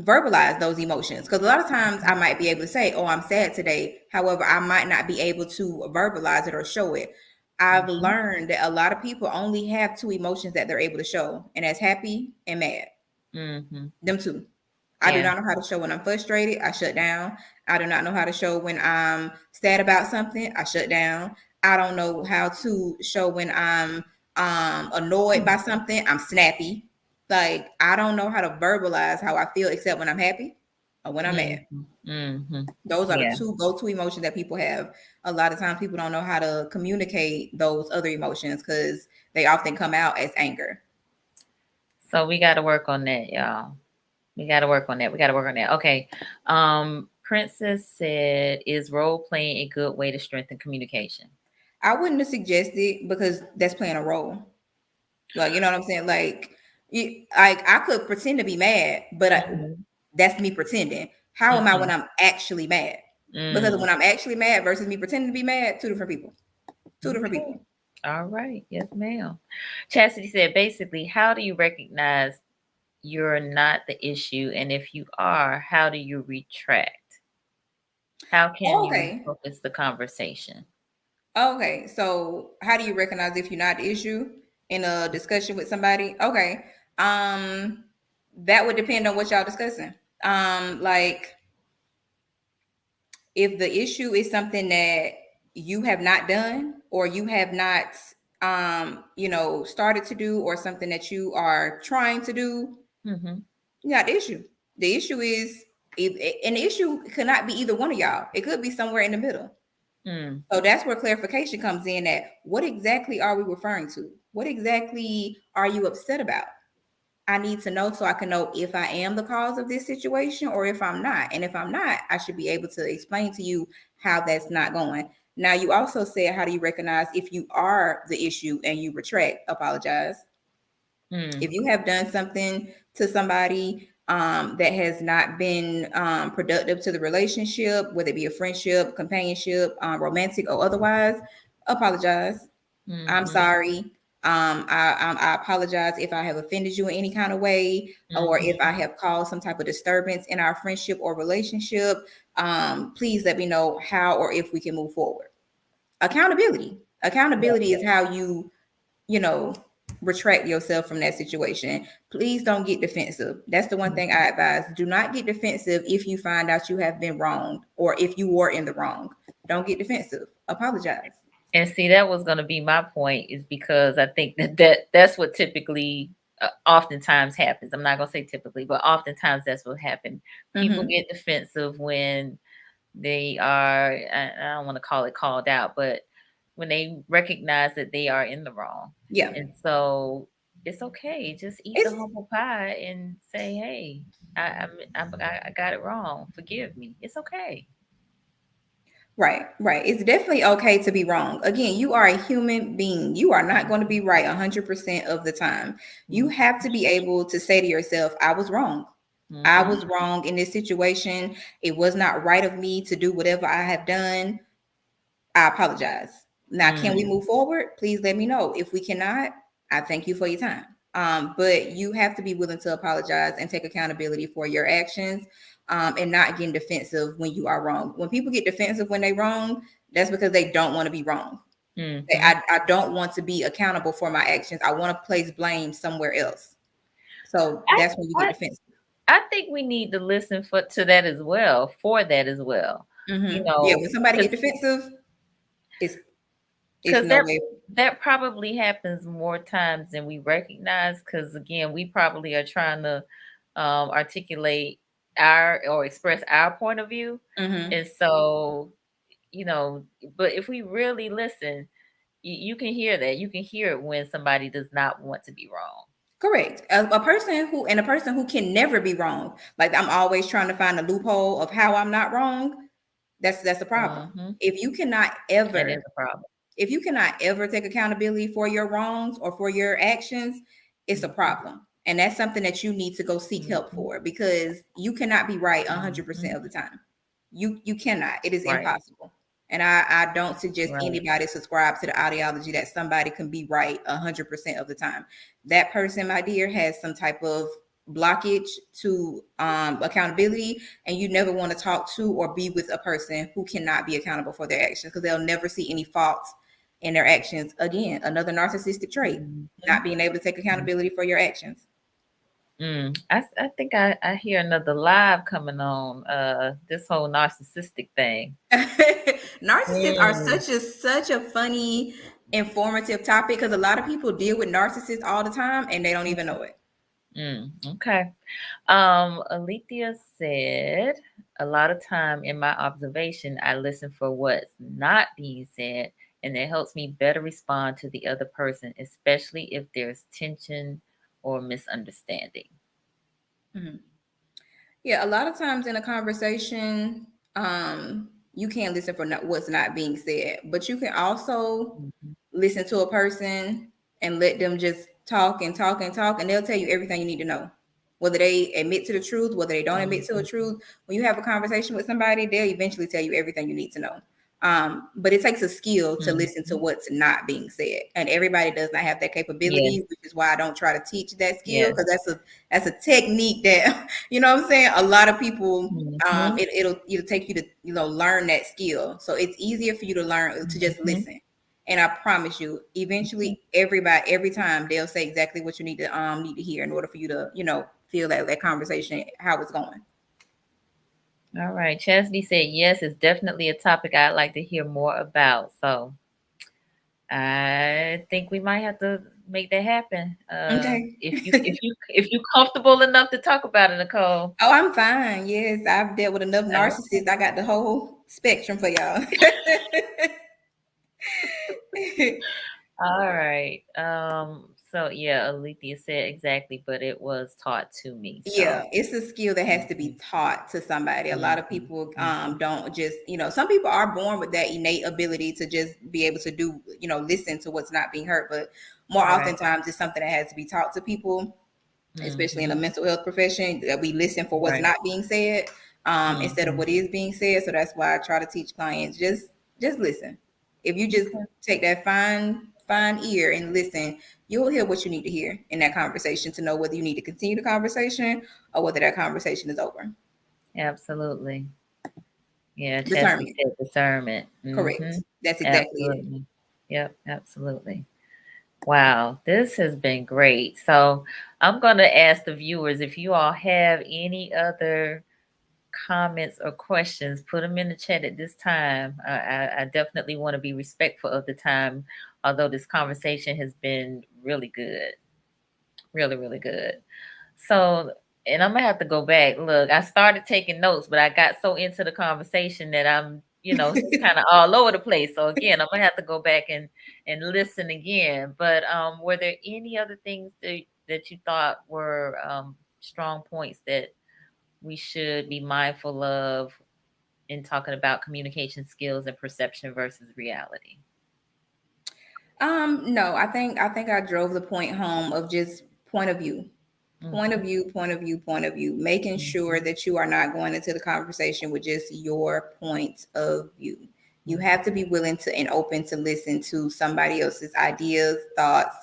verbalize those emotions. Because a lot of times I might be able to say, "Oh, I'm sad today." However, I might not be able to verbalize it or show it. I've Mm-hmm. learned that a lot of people only have two emotions that they're able to show, and that's happy and mad. Mm-hmm. Them two. I do Yeah. not know how to show when I'm frustrated. I shut down. I do not know how to show when I'm sad about something. I shut down. I don't know how to show when I'm annoyed by something. I'm snappy. Like I don't know how to verbalize how I feel except when I'm happy or when I'm mad. Mm-hmm. Mm-hmm. Those are the Yeah. two go-to emotions that people have. A lot of times people don't know how to communicate those other emotions because they often come out as anger. So we got to work on that, y'all. We got to work on that. We got to work on that. Okay. Princess said, "Is role playing a good way to strengthen communication?" I wouldn't have suggested because that's playing a role. Like, you know what I'm saying? Like I could pretend to be mad, but Mhm. that's me pretending. How am I when Mhm. I'm actually mad? Because Mm. when I'm actually mad versus me pretending to be mad, two different people. Two different Okay. people. All right. Yes, ma'am. Chastity said basically, how do you recognize you're not the issue? And if you are, how do you retract? How can you Okay. refocus the conversation? Okay. So how do you recognize if you're not the issue in a discussion with somebody? Okay. Um, that would depend on what y'all discussing. Like if the issue is something that you have not done or you have not started to do, or something that you are trying to do, Mm-hmm. you're not the issue. The issue is and the issue could not be either one of y'all. It could be somewhere in the middle. Mm, So that's where clarification comes in, at what exactly are we referring to? What exactly are you upset about? I need to know so I can know if I am the cause of this situation or if I'm not. And if I'm not, I should be able to explain to you how that's not going. Now, you also said, how do you recognize if you are the issue and you retract? Apologize. mm, If you have done something to somebody that has not been productive to the relationship, whether it be a friendship, companionship, romantic, or otherwise, apologize. I'm mm-hmm. sorry. I apologize if I have offended you in any kind of way, or if Mm-hmm. I have caused some type of disturbance in our friendship or relationship. Please let me know how or if we can move forward. Accountability. Accountability is how you know, retract yourself from that situation. Please don't get defensive. That's the one thing I advise. Do not get defensive if you find out you have been wronged or if you were in the wrong. Don't get defensive. Apologize. And see, that was going to be my point, is because I think that's what typically, oftentimes happens. I'm not going to say typically, but oftentimes that's what happens. People Mm-hmm. get defensive when they are, I don't want to call it called out, but when they recognize that they are in the wrong. Yeah. And so it's okay. Just eat the It's humble pie and say, hey, I got it wrong. Forgive me. It's okay. right, right. It's definitely okay to be wrong. Again, you are a human being. You are not going to be right 100% of the time. You have to be able to say to yourself, I was wrong. I Mm-hmm. was wrong in this situation. It was not right of me to do whatever I have done. I apologize. Now, can we Mm, move forward? Please let me know. If we cannot, I thank you for your time. But you have to be willing to apologize and take accountability for your actions, and not getting defensive when you are wrong. When people get defensive when they're wrong, that's because they don't want to be wrong. mm-hmm. I don't want to be accountable for my actions. I want to place blame somewhere else. So I, that's when you get I defensive. I think we need to listen to that as well, for that as well. You Yeah, know, when somebody get defensive, it's it's because no way. that probably happens more times than we recognize. Because again, we probably are trying to articulate our or express our point of view, Mm-hmm. and so you know. But if we really listen, you can hear that. You can hear it when somebody does not want to be wrong. Correct. A person who can never be wrong. Like, I'm always trying to find a loophole of how I'm not wrong. That's a problem. Hmm. If you cannot That is ever, a problem. if you cannot ever take accountability for your wrongs or for your actions, it's a Hmm. problem. And that's something that you need to go seek help Hmm. for, because you cannot be right 100% Hmm. of the time. You cannot. It is Right. impossible. And I don't suggest Right. anybody subscribe to the ideology that somebody can be right 100% of the time. That person, my dear, has some type of blockage to accountability, and you never want to talk to or be with a person who cannot be accountable for their actions, because they'll never see any faults in their actions. Again, another narcissistic trait, Mhm. not being able to take accountability for your actions. I think I hear another live coming on. This whole narcissistic thing. Narcissists are Mm, such a funny, informative topic, because a lot of people deal with narcissists all the time and they don't even know it. okay. Alethea said, a lot of time in my observation, I listen for what's not being said, and it helps me better respond to the other person, especially if there's tension or misunderstanding. Mhm. Yeah, a lot of times in a conversation, you can't listen for what's not being said, but you can also Mhm. listen to a person and let them just talk and talk and talk, and they'll tell you everything you need to know. Whether they admit to the truth, whether they don't admit to the Mhm. truth, when you have a conversation with somebody, they'll eventually tell you everything you need to know. But it takes a skill to listen to Mhm. what's not being said, and everybody does not have that capability, Yes. which is why I don't try to teach that skill, Yes. because that's a technique that you know what I'm saying. A lot of people, Mhm. it'll take you to learn that skill. So it's easier for you to learn to just Mhm. listen. And I promise you, eventually, everybody every time they'll say exactly what you need to hear in order for you to feel that conversation how it's going. All right. Chastity said, yes, it's definitely a topic I'd like to hear more about. So I think we might have to make that happen. Okay. If you comfortable enough to talk about it, Nicole. Oh, I'm fine. Yes, I've dealt with enough Okay. narcissists. I got the whole spectrum for y'all. All right. So yeah, Alethea said exactly, but it was taught to me. Yeah, So it's a skill that has to be mhm, taught to somebody. A lot of mhm, people mhm. don't just, some people are born with that innate ability to just be able to do, listen to what's not being heard, but more Right. oftentimes it's something that has to be taught to people, especially in the Mhm. mental health profession, that we listen for what's Right. not being said, instead of Mhm. what is being said. So that's why I try to teach clients, just listen. If you just Okay. take that fine ear and listen, you'll hear what you need to hear in that conversation to know whether you need to continue the conversation or whether that conversation is over. Absolutely. Yeah, Chastity Discernment. said discernment. Correct. That's exactly it. Absolutely. Yep, absolutely. Wow, this has been great. So I'm going to ask the viewers if you all have any other comments or questions, put them in the chat at this time. I definitely want to be respectful of the time, although this conversation has been really good, really, really good. So, and I'm gonna have to go back. Look, I started taking notes, but I got so into the conversation that I'm, kind of all over the place. So again, I'm gonna have to go back and listen again. But were there any other things that you thought were strong points that we should be mindful of in talking about communication skills and perception versus reality? No, I think I drove the point home of just point of view. Point of Hmm. view, point of view, point of view, making sure Hmm. that you are not going into the conversation with just your point of view. You Hmm. have to be willing to and open to listen to somebody else's ideas, thoughts,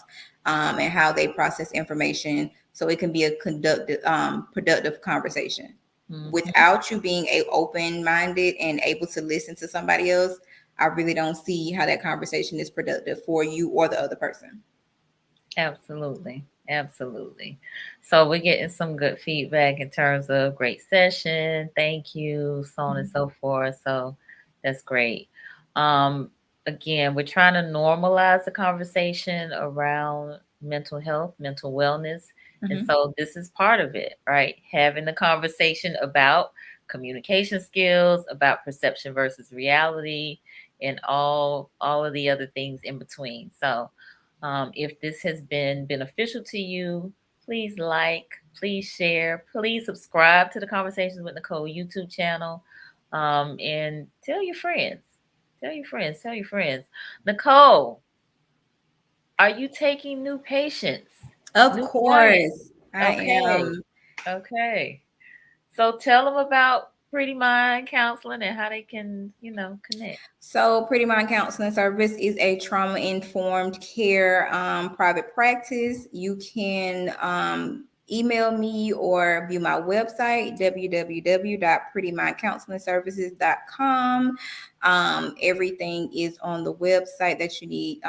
and how they process information, so it can be a productive conversation. Hmm. Without you being a open-minded and able to listen to somebody else, I really don't see how that conversation is productive for you or the other person. Absolutely. Absolutely. So we're getting some good feedback in terms of great session. Thank you, so on and so forth. So that's great. Um, Again, we're trying to normalize the conversation around mental health, mental wellness. And Mhm. so this is part of it, right? Having the conversation about communication skills, about perception versus reality, and all of the other things in between. So if this has been beneficial to you, please like, please share, please subscribe to the Conversations with Nicole YouTube channel, and tell your friends. Tell your friends. Tell your friends. Nicole, are you taking new patients, Of new clients? course, I Okay. am. Okay. So tell them about Pretty Mind Counseling and how they can, connect. So, Pretty Mind Counseling Service is a trauma informed care private practice. You can email me or view my website, www.prettymindcounselingservices.com. Everything is on the website that you need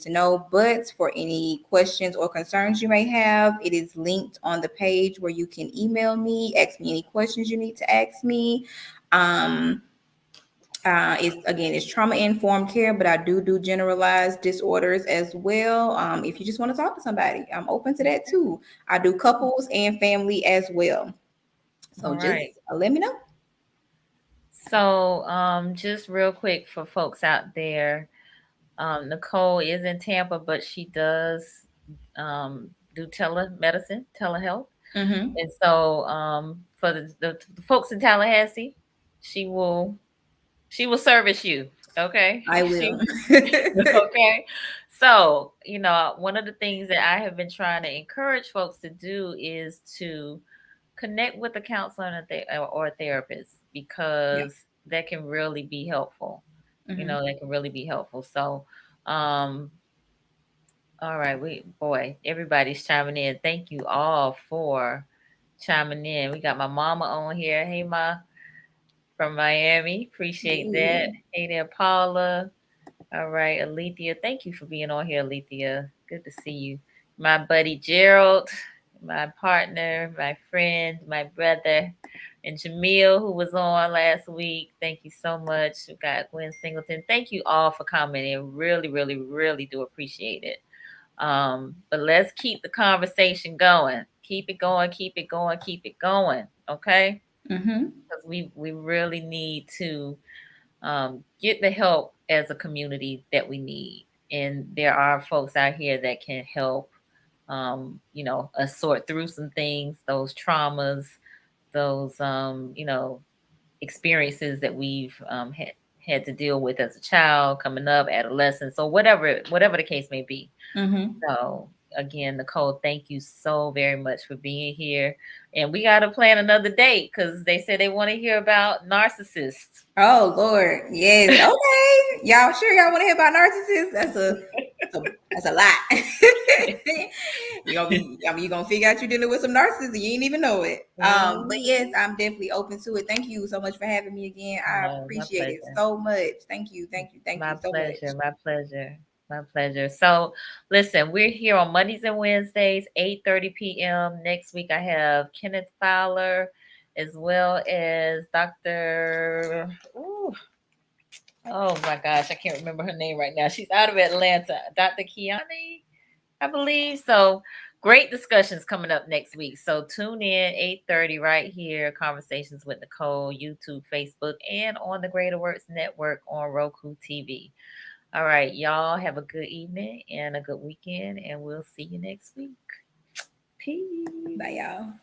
to know. But for any questions or concerns you may have, it is linked on the page where you can email me, ask me any questions you need to ask me. Um, it's trauma informed care, but I do generalized disorders as well. If you just want to talk to somebody, I'm open to that too. I do couples and family as well. So All just right. let me know. So, just real quick for folks out there, Nicole is in Tampa, but she does do telemedicine, telehealth. Mm-hmm. And so, for the folks in Tallahassee, she will she will service you. Okay, I she will. okay. So, one of the things that I have been trying to encourage folks to do is to connect with a counselor or a therapist, Yeah. because that can really be helpful. That can really be helpful. So, um, all right, everybody's chiming in. Thank you all for chiming in. We got my mama on here. Hey, ma, from Miami. Appreciate that. Hey. Hey there, Paula. All right, Alethea. Thank you for being on here, Alethea. Good to see you. My buddy Gerald, my partner, my friend, my brother, and Jamil, who was on last week. Thank you so much. We got Gwen Singleton. Thank you all for commenting. Really, really, really do appreciate it. But let's keep the conversation going. Keep it going, keep it going, keep it going. Okay? Because we really need to get the help as a community that we need. And there are folks out here that can help, us sort through some things, those traumas, those, experiences that we've had to deal with as a child, coming up, adolescence, or whatever the case may be. So again, Nicole, thank you so very much for being here. And we got to plan another date because they said they want to hear about narcissists. Oh Lord, yes. Okay, y'all sure y'all want to hear about narcissists? That's a lot. You're gonna figure out you're dealing with some narcissists and you ain't even know it. But yes, I'm definitely open to it. Thank you so much for having me again. I appreciate it so much. Thank you so much. My pleasure. My pleasure. So listen, we're here on Mondays and Wednesdays, 8:30 p.m. Next week I have Kenneth Fowler as well as Dr. Oh my gosh, I can't remember her name right now. She's out of Atlanta. Dr. Kiani, I believe. So great discussions coming up next week. So tune in 8:30 right here. Conversations with Nicole, YouTube, Facebook, and on the Greater Works Network on Roku TV. All right, y'all have a good evening and a good weekend, and we'll see you next week. Peace. Bye, y'all.